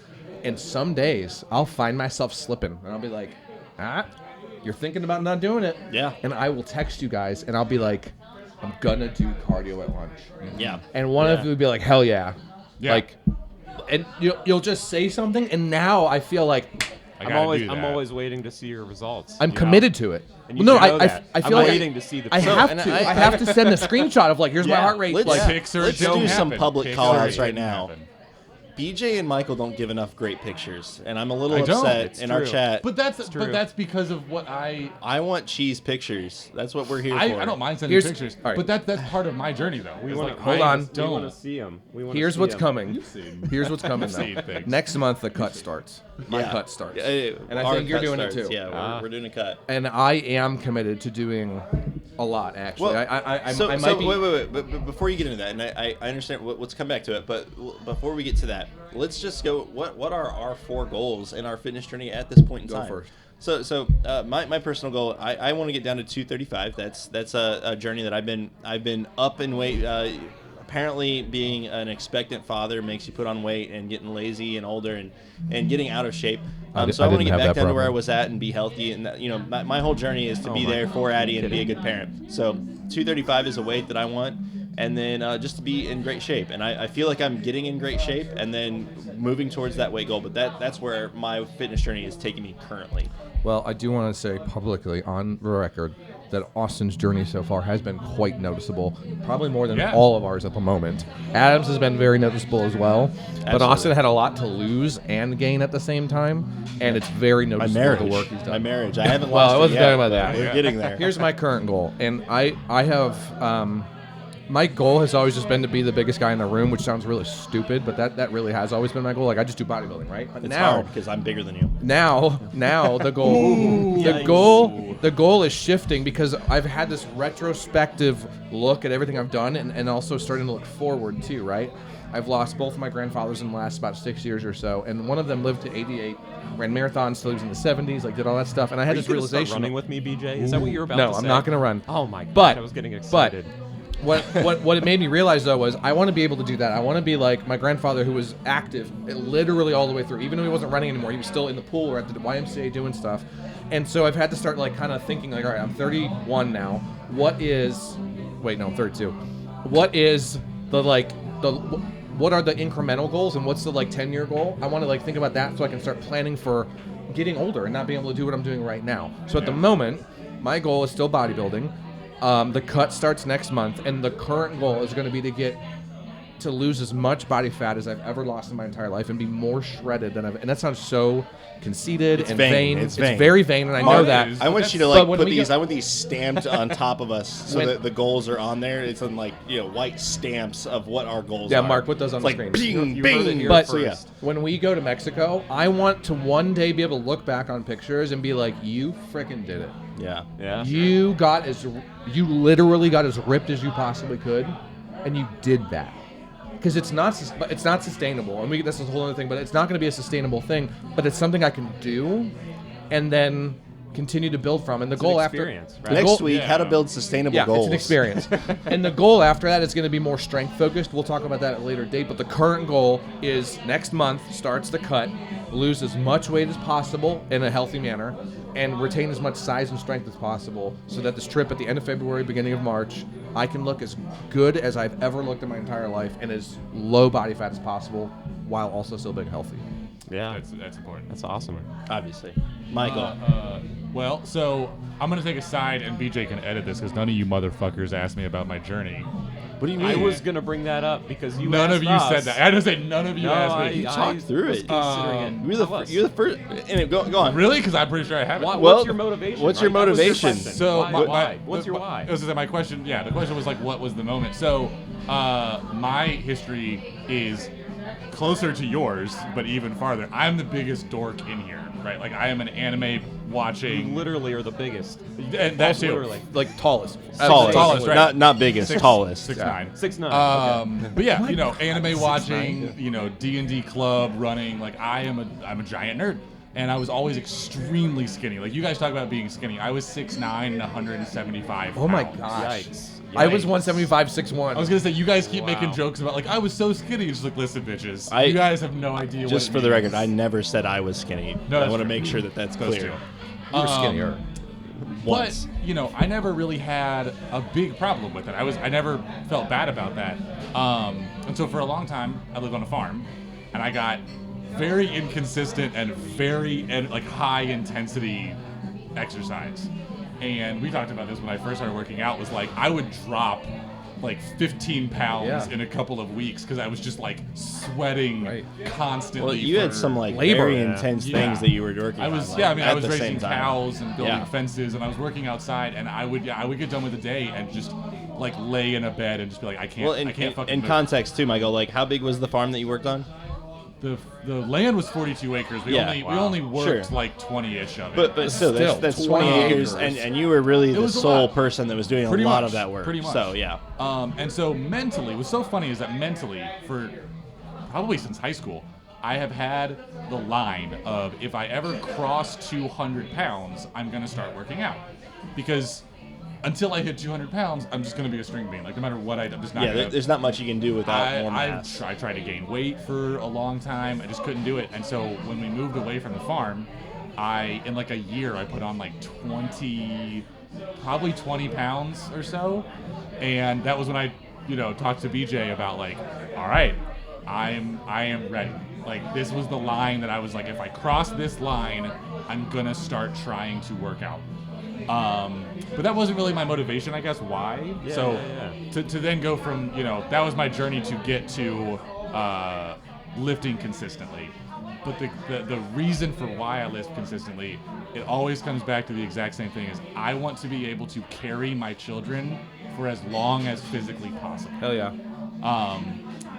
and some days I'll find myself slipping and I'll be like, you're thinking about not doing it.
Yeah.
And I will text you guys and I'll be like, I'm gonna do cardio at lunch.
Yeah.
And one of
Yeah.
you would be like, hell yeah.
Yeah.
Like, and you'll just say something, and now I feel like
I
I'm
gotta
always
do
I'm
that.
always waiting to see your results.
I'm
you know?
committed to it.
And you
Well, no,
should know that.
I feel
I'm
like
waiting to see the
I
So-
have
and
to.
I-
I have to send a screenshot of like, here's my
Yeah.
heart rate.
Let's-
Like,
Picks or
Let's
don't
do some
happen.
public
Picks
call-outs
or
right
didn't
now.
happen.
BJ and Michael don't give enough great pictures, and I'm a little
I don't.
upset
It's
in our
true.
chat.
But that's
true.
because of what I
I want cheese pictures. That's what we're here for.
I don't mind sending
Here's-
pictures,
all right.
but that's part of my journey though.
We
It's
want
like,
to
hold
I
on.
We want
Don't.
to see them.
here's what's coming.
You've seen.
Here's what's coming.
seen
Though.
things.
Next month the cut starts. My
Yeah.
cut starts.
And
I
our
think you're
cut
doing it
starts.
too.
Yeah, we're doing a cut.
And I am committed to doing a lot. Actually, I might be.
Wait. But before you get into that, and I understand. Let's come back to it. But before we get to that, let's just go. What are our 4 goals in our fitness journey at this point in
Go
time?
first.
So my personal goal, I want to get down to 235. That's a journey that I've been up in weight. Apparently, being an expectant father makes you put on weight, and getting lazy and older and getting out of shape. So I want to get back down to where I was at and be healthy. And that, my whole journey is to be there for Addie and be a good parent. So 235 is a weight that I want. And then just to be in great shape. And I feel like I'm getting in great shape and then moving towards that weight goal. But that's where my fitness journey is taking me currently.
Well, I do want to say publicly on the record that Austin's journey so far has been quite noticeable, probably more than
Yeah.
all of ours at the moment. Adam's has been very noticeable as well, but
Absolutely.
Austin had a lot to lose and gain at the same time, and it's very noticeable the work he's done.
My marriage. I haven't
Well,
lost
I wasn't
it yet,
talking about that.
but We're getting there.
Here's my current goal, and I have my goal has always just been to be the biggest guy in the room, which sounds really stupid, but that really has always been my goal. Like I just do bodybuilding, right? But
It's
now
hard because I'm bigger than you.
now the goal the goal is shifting because I've had this retrospective look at everything I've done and also starting to look forward too, right? I've lost both of my grandfathers in the last about 6 years or so, and one of them lived to 88, ran marathons, still lives in the 70s, like did all that stuff, and I had
Are you
this
gonna start
realization.
running with me, BJ? Is that what you're about
No,
to say?
I'm not gonna run.
Oh my god!
But
I was getting excited.
what it made me realize though was I want to be able to do that. I want to be like my grandfather, who was active literally all the way through. Even though he wasn't running anymore, he was still in the pool or at the YMCA doing stuff. And so I've had to start like kind of thinking like, all right, I'm 31 now. What is? Wait, no, I'm 32. What is the what are the incremental goals and what's the 10-year goal? I want to think about that so I can start planning for getting older and not being able to do what I'm doing right now. So at the moment, my goal is still bodybuilding. The cut starts next month, and the current goal is going to be to lose as much body fat as I've ever lost in my entire life and be more shredded than and that sounds so conceited and vain.
It's
very vain, and I know that.
I want you to
But when
put
we
these.
go-
I want these stamped on top of us so that the goals are on there. It's on white stamps of what our goals
Yeah,
are.
Mark, put those on
It's
the
like
screen.
bing,
You heard it
bing.
here
But
So, yeah.
when we go to Mexico, I want to one day be able to look back on pictures and be like, you frickin' did it.
Yeah.
Yeah.
You literally got as ripped as you possibly could, and you did that. Because it's not sustainable, and this is a whole other thing. But it's not going to be a sustainable thing. But it's something I can do, and then continue to build from. And the
It's
goal
an
after
experience, right?
the
Next
goal-
week, how to build sustainable goals.
it's an experience. And the goal after that is going to be more strength focused. We'll talk about that at a later date. But the current goal is next month starts the cut, lose as much weight as possible in a healthy manner, and retain as much size and strength as possible so that this trip at the end of February, beginning of March, I can look as good as I've ever looked in my entire life and as low body fat as possible while also still being healthy.
Yeah.
That's important.
That's awesome.
Obviously, my goal.
Well, so I'm gonna take a side, and BJ can edit this because none of you motherfuckers asked me about my journey.
What do you
I
mean?
was gonna bring that up because you.
None of
asked
you
us.
said that. I just say none of you
No,
asked me.
Talk through
was
it.
considering it.
You're the
I was.
you're the first. Anyway, go on.
Really? Because I'm pretty sure I haven't.
Why,
Well,
what's your motivation?
what's your
right? That was
motivation?
question.
So
why? What's your
the-
why?
It was my question. Yeah, the question was what was the moment? So my history is closer to yours, but even farther. I'm the biggest dork in here, right? I am an anime
You
watching.
literally are the biggest.
And that too.
Literally.
Tallest.
Tallest,
right.
not biggest, tallest.
6'9".
6'9".
But yeah, anime watching, D&D club running. I'm a giant nerd, and I was always extremely skinny. You guys talk about being skinny. I was 6'9" and 175.
Oh my
pounds.
gosh.
Yikes.
I was
Yikes.
175, 6'1".
I was gonna say you guys keep
Wow.
making jokes about I was so skinny. It's just listen, bitches.
I-
you guys have no idea.
Just
what
for
it
the record,
means.
I never said I was skinny.
No,
I
that's
want to
true.
make sure that that's
That's
clear.
true.
You were skinnier.
Once.
But I never really had a big problem with it. I never felt bad about that. And so for a long time, I lived on a farm, and I got very inconsistent and very high intensity exercise. And we talked about this when I first started working out. Was I would drop 15 pounds
Yeah.
in a couple of weeks because I was just sweating
Right.
constantly.
Well, you had
for-
some
labor.
very
Yeah.
intense
Yeah.
things that you were working
I
on.
was,
like,
I
at
was
the
raising
same time.
cows and building
Yeah.
fences, and I was working outside, and I would get done with the day and just lay in a bed and just be I can't,
Well,
I can't fucking
in
move.
context too, Michael. How big was the farm that you worked on?
The land was 42 acres. We
Yeah,
we
wow.
only worked
Sure.
20-ish of it.
But still, that's
Still,
20
20
acres,
acres.
and you were really the
was a
sole
lot.
person that was doing a
Pretty
lot
much,
of that work.
pretty much.
So yeah.
And so mentally, what's so funny is that mentally, for probably since high school, I have had the line of if I ever cross 200 pounds, I'm going to start working out. Because until I hit 200 pounds, I'm just going to be a string bean. No matter what I'm just not
Yeah,
going to.
there's not much you can do without more mass.
I tried to gain weight for a long time. I just couldn't do it. And so when we moved away from the farm, in a year, I put on 20 pounds or so. And that was when I, talked to BJ about all right, I am ready. This was the line that I was if I cross this line, I'm gonna start trying to work out. But that wasn't really my motivation, I guess. Why?
Yeah.
To then go from that was my journey to get to lifting consistently. But the reason for why I lift consistently, it always comes back to the exact same thing: is I want to be able to carry my children for as long as physically possible.
Hell yeah.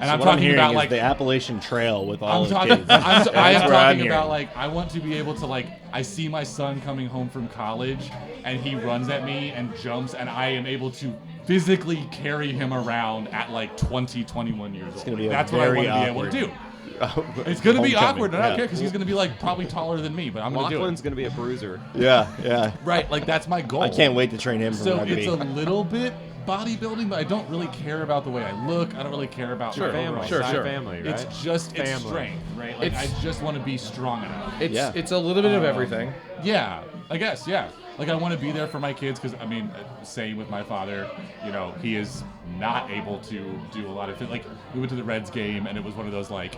And
So
I'm
what I'm
talking
hearing
about
is the Appalachian Trail with all
I'm
his
talking.
kids.
I
That's
am
where I'm
talking
hearing.
about I want to be able to I see my son coming home from college, and he runs at me and jumps, and I am able to physically carry him around at 20, 21 years old.
gonna be
That's what I
very
want to be able to do.
awkward.
It's gonna be
Homecoming,
awkward, and I don't
yeah.
care because he's gonna be probably taller than me, but I'm gonna do
Lachlan's
it.
gonna be a bruiser.
Yeah.
Right, that's my goal.
I can't wait to train him for
So
rugby.
it's a little bit bodybuilding, but I don't really care about the way I look. I don't really care about my
family,
overall
Sure,
It's
sure.
family, right?
It's just it's
Family.
strength, right? Like
It's-
I just want to be strong enough.
It's a little bit of everything.
Yeah, I guess. Yeah, like I want to be there for my kids because I mean, same with my father. You know, he is not able to do a lot of things. Like we went to the Reds game, and it was one of those like,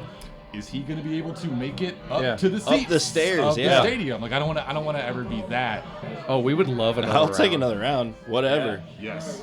is he going to be able to make it up
Yeah.
to the
Up
seats
the stairs,
of the
yeah.
stadium? Like I don't want to ever be that.
Oh, we would love another
I'll take
round.
another round. Whatever.
Yes.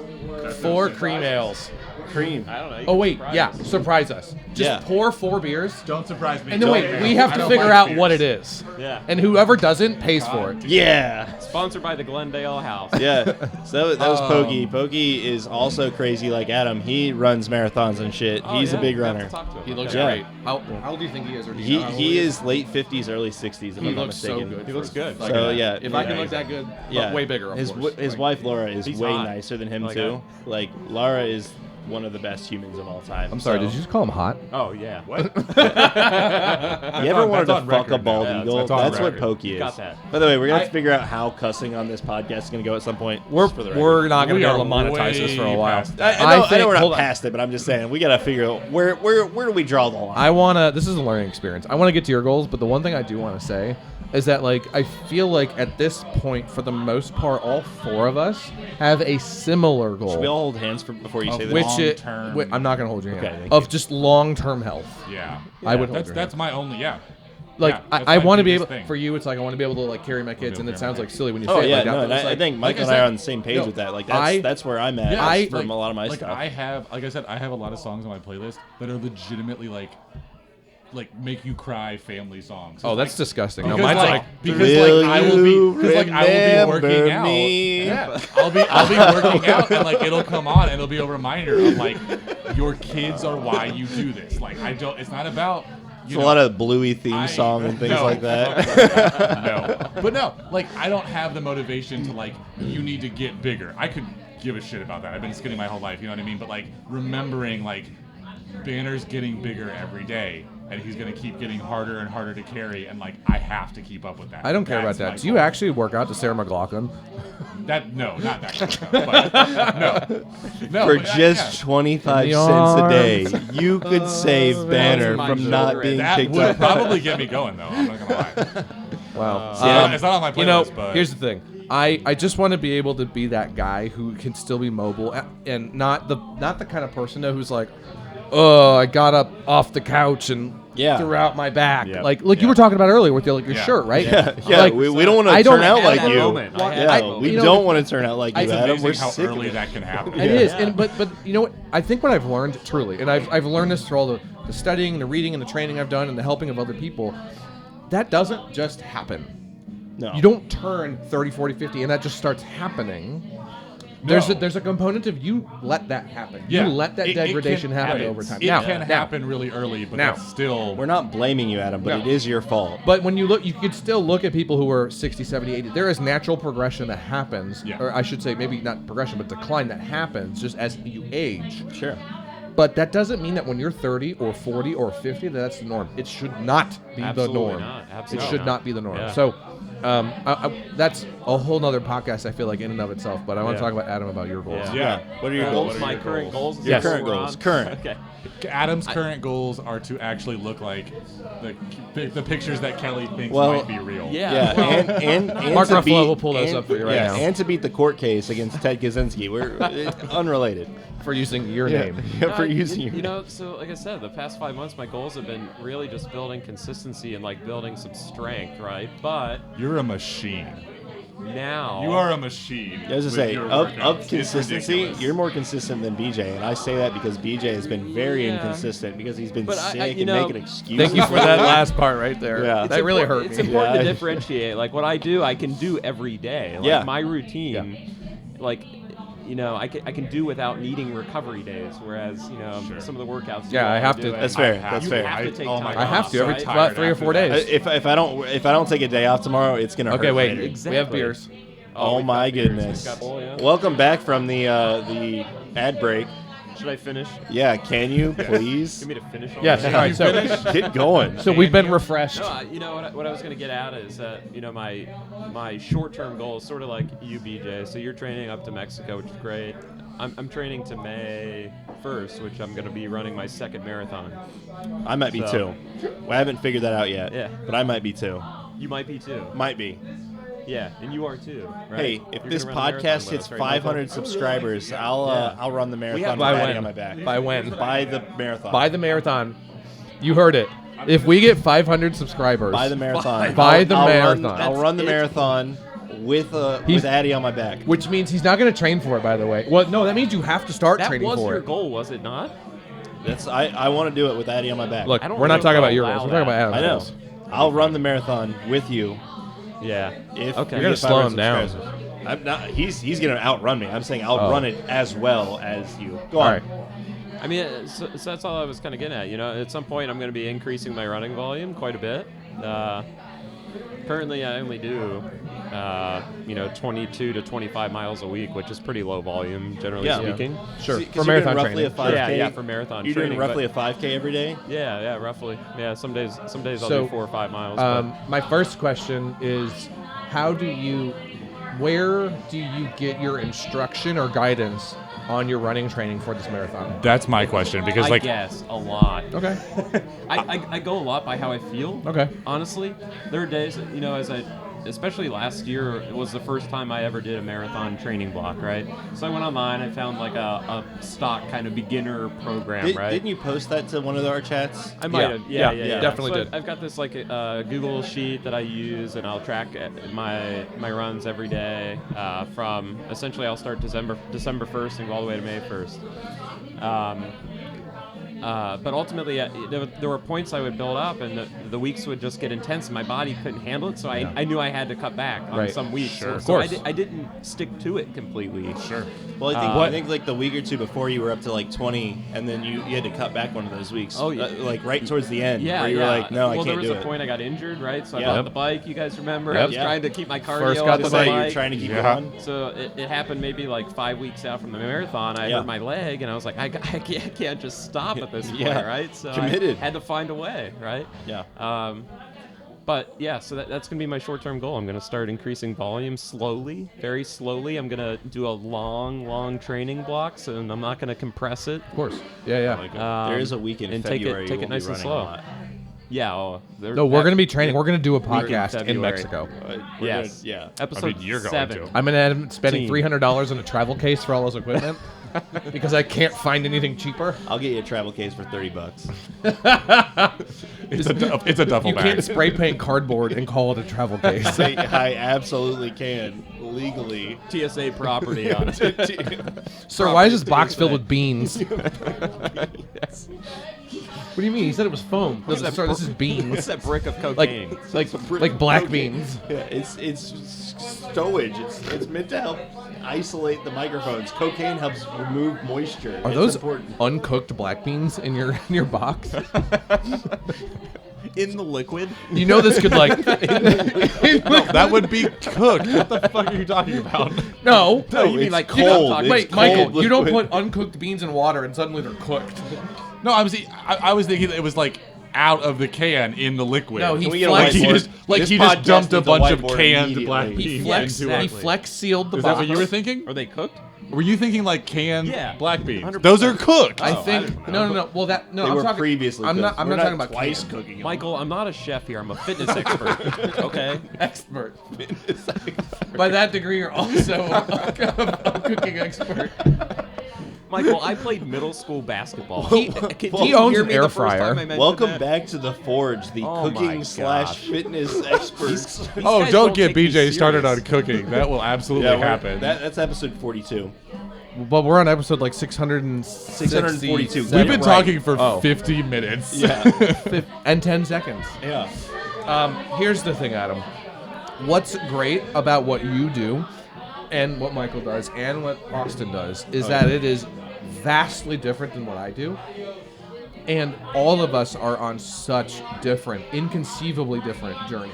4 cream ales.
Cream.
I don't know. you
Oh
can
wait,
surprise
yeah,
us.
surprise us. Just
Yeah.
pour 4 beers,
Don't surprise me.
and then
Don't
wait,
fail.
we have
I
to
don't
figure
like
out
beers.
what it is.
Yeah.
And whoever doesn't pays for it.
Yeah.
Sponsored by the Glendale House.
Yeah. So that was Pokey. Pokey is also crazy like Adam. He runs marathons and shit.
Oh,
He's
yeah,
a big
we'll have to
runner.
talk to him.
He looks
Okay.
Yeah.
great. How old do you think he is? Or do you
He
know how old
he is late 50s, early 60s. If
He
I'm not
looks so
mistaken.
good.
He looks good.
Like
So
that.
yeah,
If I can
yeah.
look that good,
Yeah,
but way bigger. Of
his
course.
his
Like,
wife Laura is
He's
way
hot.
nicer than him
Like
too. Like Laura is one of the best humans of all time.
I'm sorry.
so-
Did you just call him hot?
Oh yeah.
What?
You ever wanted to fuck a bald
now.
eagle?
That's on
That's what
record.
Pokey is.
Got that.
By the way, we're gonna have
I-
to figure out how cussing on this podcast is gonna go at some point.
We're
just for the record.
we're not going to
We
be able
are
to monetize this for a
way
while.
past that.
I know
think-
we're
hold
not
on.
past it, but I'm just saying we gotta figure out where do we draw the line?
I want to. This is a learning experience. I want to get to your goals, but the one thing I do want to say is that like I feel like at this point, for the most part, all 4 of us have a similar goal.
Should we all hold hands before you say
Of
this?
which it,
long-term-
wait, I'm not going to hold your hand.
Okay, thank
Of
you.
just long-term health.
Yeah.
I would hold
That's
your
that's my only
Like
Yeah, that's
I
my
want to be
biggest
able
thing.
for you. It's like I want to be able to like carry my kids, and it
able to
sounds
carry
like silly when you
Oh
say it
yeah,
like that.
no,
but
and
it's
I
like-
think
like
Michael
I
and I
said,
are on the same page
no,
with that. Like
I-
that's where I'm at
I
from a lot of my
like
stuff.
I have, like I said, I have a lot of songs on my playlist that are legitimately like make you cry family songs.
Oh,
It's
that's
like,
disgusting. No,
because
mine's
like,
like
because
Will
like I will be
you
because like I will be working
remember
out.
me?
Yeah, I'll be working out and like it'll come on and it'll be a reminder of like your kids are why you do this. Like I don't. It's not about.
It's a lot of Bluey theme song and things
no,
like that.
no, but no, like I don't have the motivation to like you need to get bigger. I could give a shit about that. I've been skinny my whole life, you know what I mean? But like remembering like Banner's getting bigger every day, and he's gonna keep getting harder and harder to carry, and like I have to keep up with that.
I don't care about
That's my
that. Do you
goal.
actually work out to Sarah McLaughlin?
That no, not that. Kind of stuff, but, no,
For
but,
just 25
In the
cents a day,
arms
you could save Banner
my
from not
children.
being
that
picked
would
up.
probably get me going though. I'm not gonna lie.
Wow.
It's not on my playlist,
You know,
but
here's the thing. I just want to be able to be that guy who can still be mobile and not the kind of person though who's like, oh, I got up off the couch and
Yeah.
threw out my back.
Yeah.
Like you
Yeah.
were talking about earlier with your
Yeah.
shirt, right?
Yeah,
Like,
we don't want
I
to
don't
turn out
have
like
that
you.
moment. I had
Yeah,
that moment.
we
you know,
don't want to turn out like you,
it's
Adam.
amazing
We're
how
sick of
early
it.
that can happen.
It is,
Yeah.
and but you know what? I think what I've learned truly, and I've learned this through all the studying, the reading, and the training I've done, and the helping of other people. That doesn't just happen.
No.
You don't turn 30, 40, 50, and that just starts happening. There's
No.
there's a component of you let that happen.
Yeah.
You let that
It
degradation
can
happen
happen.
over time.
It
now,
can
now.
happen really early, but
Now.
it's still.
We're not blaming you, Adam, but
No.
it is your fault.
But when you look, you could still look at people who are 60, 70, 80. There is natural progression that happens,
Yeah.
or I should say maybe not progression, but decline that happens just as you age.
Sure.
But that doesn't mean that when you're 30 or 40 or 50 that that's the norm. It should not be
Absolutely
the norm.
not.
It
Absolutely
should
not.
not be the norm.
Yeah.
So that's a whole nother podcast, I feel like, in and of itself. But I want to
Yeah.
talk about Adam, about your goals.
Yeah.
Yeah.
What are your
What
goals?
are
My
your
current goals.
Your
is
current
we're
goals.
on?
Current.
Okay.
Adam's current goals are to actually look like the pictures that Kelly thinks
Well,
might be real.
Yeah.
Yeah,
Well,
and
Mark
to
Ruffalo
beat-
will pull those
and-
up for you right
yeah,
now.
and to beat the court case against Ted Kaczynski. We're it's unrelated.
For using your name.
Yeah, for
No,
using
you
your
know, so like I said, the past 5 months, my goals have been really just building consistency and like building some strength, right? But
You're a machine.
now
You are a machine.
I was
with
to say,
your
of
workouts. It's
consistency,
ridiculous.
you're more consistent than BJ, and I say that because BJ has been very
Yeah.
inconsistent because he's been
But I-
sick
you
and
know-
making excuses.
Thank you for that last part right there.
Yeah.
That really hurt
It's
me.
important
Yeah.
to differentiate. Like what I do, I can do every day. Like
Yeah.
my routine, like, you know, I can do without needing recovery days. Whereas, you know, some of the workouts.
Yeah,
you
I
all
have
do
to-
it.
That's fair.
I have
That's
You
fair.
have to take
oh my
time
God,
I have
off,
to every
right?
about 3 or 4
after that.
days.
If I don't take a day off tomorrow, it's gonna hurt.
Okay, wait.
later.
We have
Exactly.
beers.
Oh
we've
my
got beers.
goodness!
We've got bowl, yeah.
Welcome back from the ad break.
Should I finish?
Yeah, can you please?
Give me to finish.
Yes. All right. So,
Get going.
so we've been refreshed.
No, you know what I was going to get at is that, you know, my short-term goal is sort of like you, BJ. So you're training up to Mexico, which is great. I'm training to May 1st, which I'm going to be running my second marathon.
I might be
So-
too. I haven't figured that out yet.
Yeah.
But I might be too.
You might be too.
Might be.
Yeah, and you are too, right?
Hey, if
You're
this
gonna run a marathon
podcast
with
hits
us, right, Michael?
500 subscribers,
Yeah.
I'll run the marathon with
By
Daddy
when?
on my back.
By when?
By the marathon.
By the marathon. You heard it. If we get 500 subscribers,
By the marathon.
By the
I'll
marathon.
I'll run the marathon with Addy on my back.
which means he's not going to train for it, by the way. Well, no, that means you have to start
That
training
was
for
your
it.
goal, was it not?
I want to do it with Addy on my back.
Look,
I don't
we're not
know if
talking about
I'll
your
allow
goals. We're talking
that.
about
I
Adam's
know.
goals.
I'll run the marathon with you.
Yeah.
If
Okay.
we
You're gonna
get
slow
500
him down.
subscribers. I'm not. He's gonna outrun me. I'm saying I'll
Oh.
run it as well as you. Go
All
on.
right.
I mean, so that's all I was kind of getting at. You know, at some point I'm going to be increasing my running volume quite a bit. Currently, I only do, 22 to 25 miles a week, which is pretty low volume, generally
Yeah.
speaking.
Sure.
'Cause
for
you're
marathon
doing roughly
training.
a 5K.
Yeah, for marathon
You're
training.
doing roughly
but-
a 5K every day.
Yeah, roughly. Yeah, some days I'll
So,
do 4 or 5 miles.
My first question is, where do you get your instruction or guidance on your running training for this marathon?
That's my question because
I
like
guess a lot.
Okay.
I go a lot by how I feel.
Okay.
Honestly, there are days, especially last year, it was the first time I ever did a marathon training block, right? So I went online, I found like a stock kind of beginner program, right?
Didn't you post that to one of our chats?
I might
Yeah.
have.
Yeah,
Yeah.
definitely
So
did.
I've got this like Google sheet that I use, and I'll track my runs every day. From essentially, I'll start December 1st and go all the way to May 1st. But ultimately, there were points I would build up, and the weeks would just get intense, and my body couldn't handle it. So I knew I had to cut back on
Right.
some weeks.
Sure.
So
Of
course.
I didn't stick to it completely.
sure.
Well,
What-
I think like the week or two before you were up to like 20, and then you had to cut back one of those weeks.
Oh, yeah.
Like right towards the end,
Yeah,
where you were like, no,
well,
I can't
there was
do
a
it.
point I got injured, right? So I
Yeah.
bought
Yep.
the bike. You guys remember?
Yep.
I was
Yeah.
trying to keep my cardio
First
up
got
with
the
So
the
bike.
you're
bike.
trying to keep
Yeah.
it on.
So it happened maybe like 5 weeks out from the marathon. I
Yeah.
hurt my leg, and I was like, I can't just stop at this point,
Yeah.
right? So
Committed.
I had to find a way, right?
Yeah.
But yeah, so that's going to be my short-term goal. I'm going to start increasing volume slowly, very slowly. I'm going to do a long training block, so I'm not going to compress it.
Of course. Yeah.
There is a week in
and
February.
take
you
it
won't
nice
be
and
running a
slow.
lot.
Yeah.
No, we're going to be training. We're going to do a
in
podcast in
February.
Mexico.
We're
Yes.
gonna- yeah.
Episode
you're going
7.
to.
I'm going to end up spending
Team.
$300 on a travel case for all his equipment because I can't find anything cheaper.
I'll get you a travel case for $30.
It's a duffel
You
bag.
can't spray paint cardboard and call it a travel case.
I absolutely can legally.
TSA property on it.
Sir, why is this box filled
TSA.
with beans? What do you mean? He said it was foam.
What's that
Sir, this is
What's
beans.
that brick of
Like,
cocaine?
like black beans.
Yeah, it's stowage. It's meant to help isolate the microphones. Cocaine helps remove moisture.
Are
It's
those
important.
uncooked black beans in your box?
In the liquid?
You know this could like
That would be cooked. What the fuck are you talking about?
no.
No, you mean
it's
like
cold.
cold.
It's
Wait,
cold
Michael, you don't
liquid.
put uncooked beans in water and suddenly they're cooked.
No, I was thinking it was like out of the can in the liquid.
No, he
Can we get a
flexed.
he
whiteboard?
just
This
he just
podcast
dumped a
needs
bunch of
whiteboard
canned black
immediately.
beans
He flexed.
into
He
it.
flex sealed the
Is
box.
that what you were thinking?
Are they cooked?
Were you thinking like canned
Yeah.
black beans?
100%.
Those are cooked.
I
Oh,
think
I don't know.
no. Well, that no.
They
I'm
were
talking,
previously.
I'm not.
cooked.
I'm
We're
not talking about
twice
canned.
cooking them.
Michael, I'm not a chef here. I'm a fitness expert. Okay?
Expert. By that degree, you're also a cooking expert.
Michael, I played middle school basketball.
He-
Can
he
you
owns
hear
an
me
air
the first
fryer.
time I mentioned
Welcome
that?
back to the Forge, the
Oh my
cooking /
gosh.
fitness experts.
These
Oh,
guys
don't get
take me
BJ started on
serious.
cooking. That will absolutely
we're-
happen.
That's episode 42.
But we're on episode like 642.
642.
We've been
Right.
talking for
Oh.
50 minutes.
Yeah.
and 10 seconds.
Yeah.
Here's the thing, Adam. What's great about what you do and what Michael does and what Austin does is that it is vastly different than what I do. And all of us are on such different, inconceivably different journeys.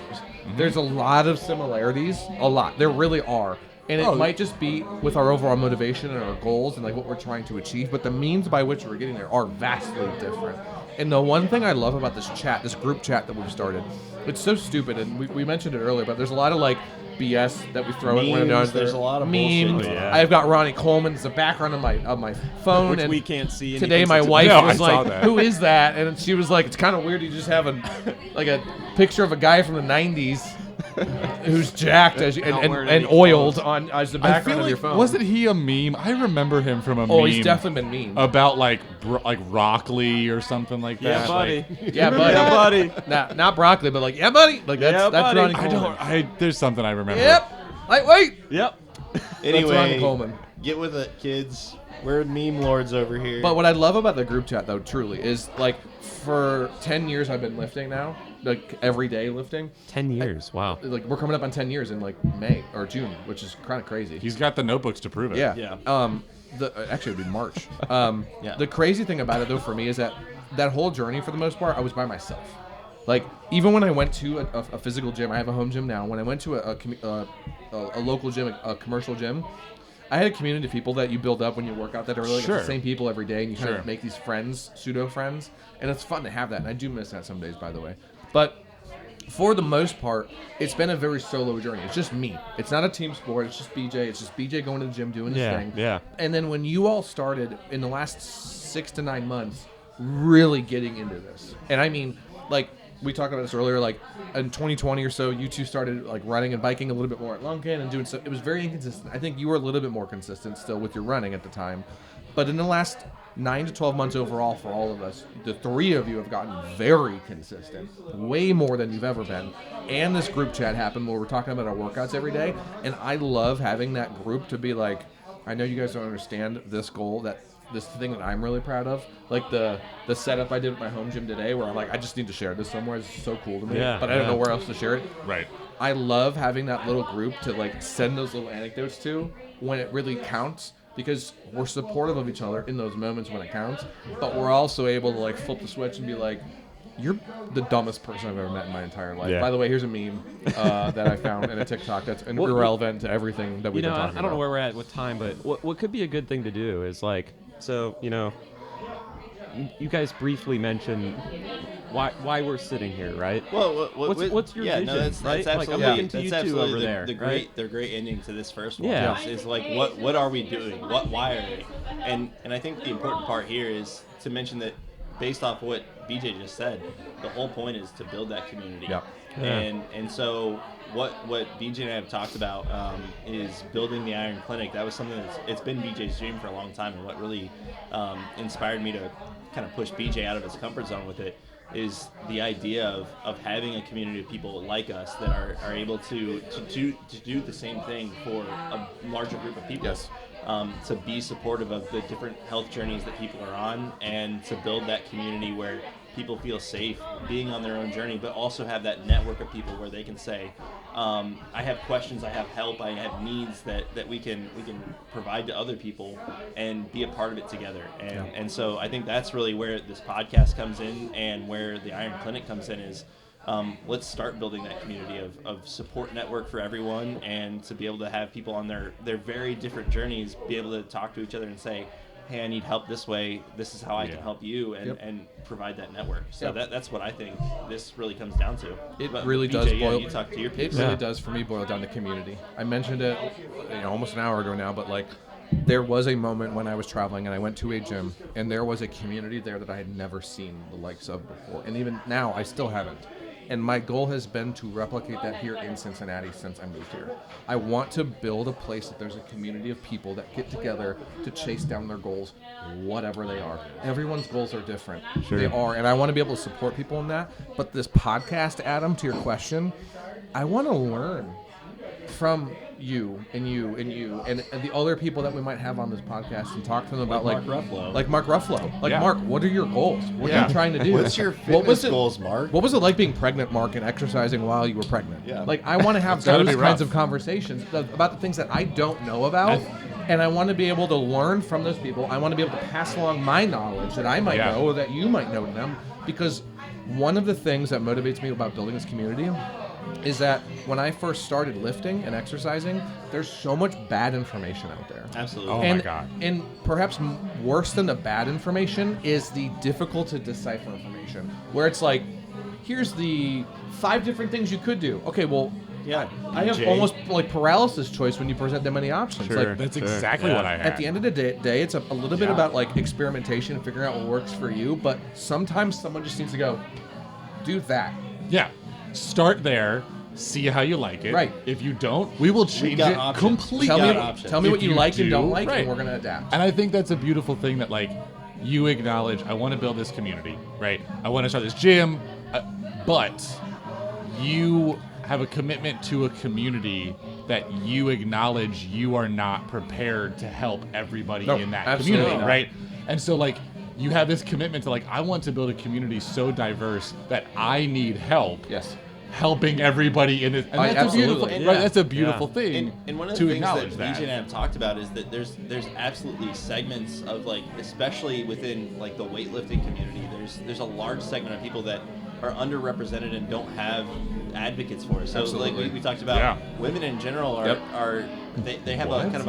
There's a lot of similarities, a lot. There really are. And it might just be with our overall motivation and our goals and like what we're trying to achieve, but the means by which we're getting there are vastly different. And the one thing I love about this chat, this group chat that we've started, it's so stupid, and we mentioned it earlier, but there's a lot of like BS that we throw in one
Memes,
another.
there's a lot of
memes.
bullshit.
Oh, yeah.
I've got Ronnie Coleman as the background of my phone,
Which
and
we can't see. and he
today
thinks
my
it's a-
wife
No, I
was
saw
like,
that.
"Who is that?" And she was like, "It's kind of weird. You just have a picture of a guy from the '90s who's jacked as you,
Not wearing
and
any
oiled
clothes.
on as the
I
background
feel
of
like
your phone."
wasn't he a meme? I remember him from a meme.
Oh, he's definitely been mean.
about like Rockley or something like
Yeah,
that.
buddy.
Like,
Yeah, buddy.
Yeah, buddy.
Not broccoli, but like, yeah, buddy. Like that's
Yeah,
that's
buddy.
Ronnie
I
Coleman.
don't. There's something I remember.
Yep. Wait.
Yep.
Ronnie
Anyway,
Coleman.
get with it, kids. We're meme lords over here.
But what I love about the group chat, though, truly, is like for 10 years I've been lifting now, like every day lifting.
10 years. Wow.
Like we're coming up on 10 years in like May or June, which is kind of crazy.
He's got the notebooks to prove it.
Yeah.
Yeah.
Actually, it'd be March.
Yeah.
The crazy thing about it, though, for me is that whole journey, for the most part, I was by myself. Like, even when I went to a physical gym, I have a home gym now. When I went to a local gym, a commercial gym, I had a community of people that you build up when you work out that early. Like,
Sure.
it's the same people every day, and you kind
Sure.
of make these friends, pseudo friends, and it's fun to have that. And I do miss that some days, by the way. But for the most part, it's been a very solo journey. It's just me. It's not a team sport. It's just BJ. It's just BJ going to the gym, doing his
Yeah,
thing.
yeah.
And then when you all started in the last 6 to 9 months, really getting into this, and I mean, like we talked about this earlier, like in 2020 or so, you two started like running and biking a little bit more at Lunkin and doing stuff. It was very inconsistent. I think you were a little bit more consistent still with your running at the time, but in the last 9 to 12 months overall for all of us, the three of you have gotten very consistent, way more than you've ever been. And this group chat happened where we're talking about our workouts every day, and I love having that group to be like, I know you guys don't understand this goal, this thing that I'm really proud of, like the setup I did at my home gym today, where I'm like, I just need to share this somewhere. It's so cool to me,
Yeah,
but I don't
yeah.
know where else to share it.
Right.
I love having that little group to like send those little anecdotes to when it really counts, because we're supportive of each other in those moments when it counts, but we're also able to like flip the switch and be like, you're the dumbest person I've ever met in my entire life.
Yeah.
By the way, here's a meme that I found in a TikTok that's irrelevant to everything that we've
You know,
been
I
talking
don't know
about.
where we're at with time, but what could be a good thing to do is like, so, you know, you guys briefly mentioned why we're sitting here, right?
Well,
What's your
yeah,
vision,
no, that's
right? Like, I'm
absolutely,
looking to
that's
you two
absolutely
over
the,
there,
the
right?
great ending to this first one.
Yeah.
is like what are we doing? Why are we? And I think the important part here is to mention that based off what BJ just said, the whole point is to build that community.
Yep.
Yeah.
And so what BJ and I have talked about is building the Iron Clinic. That was something it's been BJ's dream for a long time, and what really inspired me to kind of push BJ out of his comfort zone with it is the idea of having a community of people like us that are able to do the same thing for a larger group of people.
Yes.
To be supportive of the different health journeys that people are on, and to build that community where people feel safe being on their own journey, but also have that network of people where they can say, I have questions, I have help, I have needs that we can provide to other people and be a part of it together. And so I think that's really where this podcast comes in, and where the Iron Clinic comes in is, let's start building that community of support network for everyone, and to be able to have people on their very different journeys be able to talk to each other and say, hey, I need help this way, this is how I can help you, and provide that network. So that's what I think this really comes down to.
It
But
really
BJ,
does
yeah,
boil.
you talk to your
It
people.
really does for me boil down to community. I mentioned it, almost an hour ago now, but like, there was a moment when I was traveling and I went to a gym, and there was a community there that I had never seen the likes of before, and even now I still haven't. And my goal has been to replicate that here in Cincinnati since I moved here. I want to build a place that there's a community of people that get together to chase down their goals, whatever they are. Everyone's goals are different.
Sure.
They are, and I want to be able to support people in that. But this podcast, Adam, to your question, I want to learn from you and the other people that we might have on this podcast, and talk to them about
Mark Ruffalo.
like Mark Ruffalo. Like,
Yeah.
Mark, what are your goals? What are
Yeah.
you trying to do?
What's your
What was
fitness
it-
goals, Mark?
What was it like being pregnant, Mark, and exercising while you were pregnant?
Yeah.
Like, I want to have
gotta
those
be
kinds
rough.
of conversations about the things that I don't know about, and I want to be able to learn from those people. I want to be able to pass along my knowledge that I might
Yeah.
know, or that you might know to them, because one of the things that motivates me about building this community is that when I first started lifting and exercising, there's so much bad information out there.
Absolutely.
Oh
and,
my God.
And perhaps worse than the bad information is the difficult to decipher information, where it's like, here's the 5 different things you could do. Okay, well,
Yeah.
I have
Jay.
almost like paralysis choice when you present that many options.
Sure.
Like,
That's exactly what I had.
at the end of the day, it's a little bit about like experimentation and figuring out what works for you. But sometimes someone just needs to go, do that.
Yeah. Start there. See how you like it.
Right.
If you don't, we will change
got
it
options.
completely.
Tell me,
got options.
tell me
If
what you
you
like and
do,
don't like,
right.
and we're gonna adapt.
And I think that's a beautiful thing that like you acknowledge. I want to build this community, right? I want to start this gym, but you have a commitment to a community that you acknowledge you are not prepared to help everybody
No,
in that
absolutely
community,
not.
right? And so like you have this commitment to like I want to build a community so diverse that I need help.
Yes.
Helping everybody in it, and
I-
that's a beautiful,
absolutely.
right?
Yeah.
That's a beautiful
Yeah.
thing
And one of
to
the things that
acknowledge
BJ and I have talked about is that there's absolutely segments of like, especially within like the weightlifting community, there's a large segment of people that are underrepresented and don't have advocates for it. So
Absolutely.
like we talked about,
Yeah.
women in general are,
Yep.
they have a kind of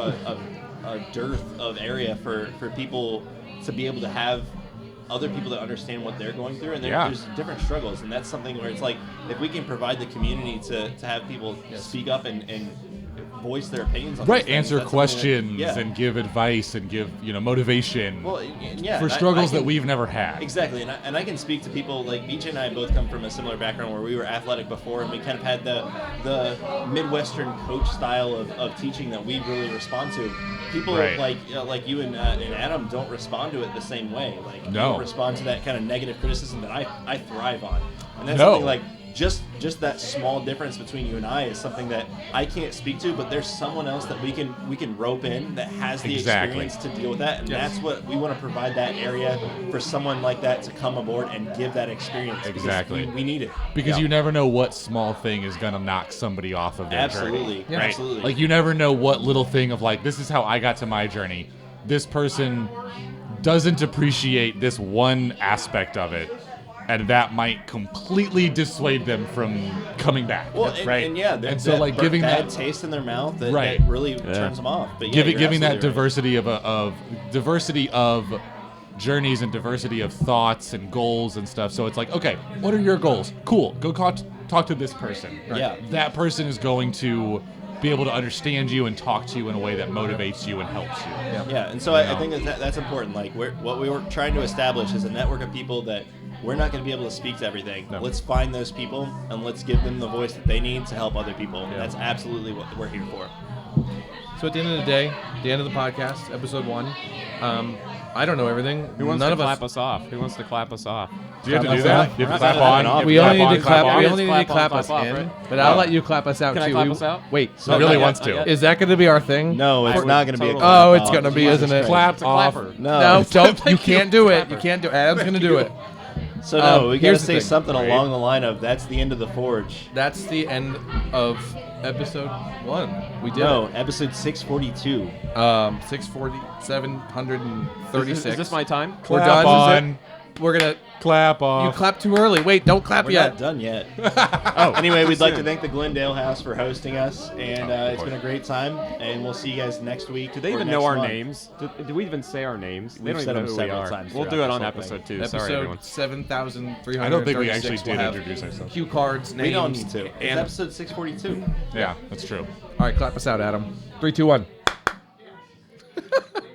a dearth of area for people to be able to have other people that understand what they're going through, and
Yeah.
there's different struggles, and that's something where it's like if we can provide the community to have people speak up and voice their opinions on
Right,
these things,
answer
that's something that-
questions
yeah.
and give advice and give motivation
well, yeah,
for
and
struggles
I
that
can-
we've never had.
Exactly, and I can speak to people like BJ and I both come from a similar background where we were athletic before, and we kind of had the Midwestern coach style of teaching that we really respond to. People
Right.
like you and Adam don't respond to it the same way. Like you
No.
don't respond to that kind of negative criticism that I thrive on, and that's
No.
something like. Just that small difference between you and I is something that I can't speak to, but there's someone else that we can rope in that has the
Exactly.
experience to deal with that, and that's what we want to provide that area for someone like that to come aboard and give that experience. because
Exactly.
we need it.
Because
Yeah.
you never know what small thing is gonna knock somebody off of their
Absolutely.
journey.
Yeah.
Right?
Absolutely.
Like you never know what little thing of like this is how I got to my journey. This person doesn't appreciate this one aspect of it. And that might completely dissuade them from coming back,
Well,
right?
and yeah,
and so like giving
bad
that
taste in their mouth that,
Right.
that really turns them off. But yeah, you're
giving that
absolutely right.
diversity of journeys and diversity of thoughts and goals and stuff. So it's like, okay, what are your goals? Cool. Go talk to this person.
Yeah.
That person is going to be able to understand you and talk to you in a way that motivates you and helps you.
Yeah, and so I think that's important. Like what we were trying to establish is a network of people that we're not going to be able to speak to everything.
No.
Let's find those people and let's give them the voice that they need to help other people. That's absolutely what we're here for.
So at the end of the day, the end of the podcast, episode 1. I don't know everything.
Who wants
None
to
of
clap
us.
us off? Who wants to clap us off?
Do you have to
Clap
do
us
that?
off?
You have to
We're
clap
not
on?
clapping off.
You
We
have
only
to
need to clap.
on.
We only need to
Clap on,
clap
clap
us
off,
in.
right?
But I'll
Oh.
let you clap us out
Can I
too.
clap us out?
Wait.
He really
Not yet,
wants
not
to.
yet.
Is that going to be our thing?
No, it's
I-
not going to be a
totally.
clap
Oh, it's
off.
gonna be, isn't it?
Clap
It's a
off.
clapper.
No, don't. You
Thank
can't
you.
do it. You can't do it. Adam's going to do it.
So no, we got to
here's the
say
thing.
something
Right.
along the line of that's the end of the forge.
That's the end of episode 1. We did
No, episode 642.
it. 640, 736.
Is this my time?
We're
Clap
done.
on.
We're going to...
Clap
You
off.
clap too early. Wait, don't clap
We're
yet.
not done yet.
Oh,
Anyway, we'd like to
soon.
thank the Glendale House for hosting us, and it's
course.
been a great time. And we'll see you guys next week.
Do they
or
even
next
know our
month.
names? Do we even say our names? They
We've
don't
said
even know
them
who we
several
are.
times
We'll
throughout
do it
this
on
whole
episode
thing.
2. Sorry,
Episode
everyone.
7,336.
I don't think we actually
will
did
have
introduce ourselves.
Cue cards, names.
We don't need to. It's
And,
episode 642.
Yeah, that's true.
all right, clap us out, Adam. 3, 2, 1.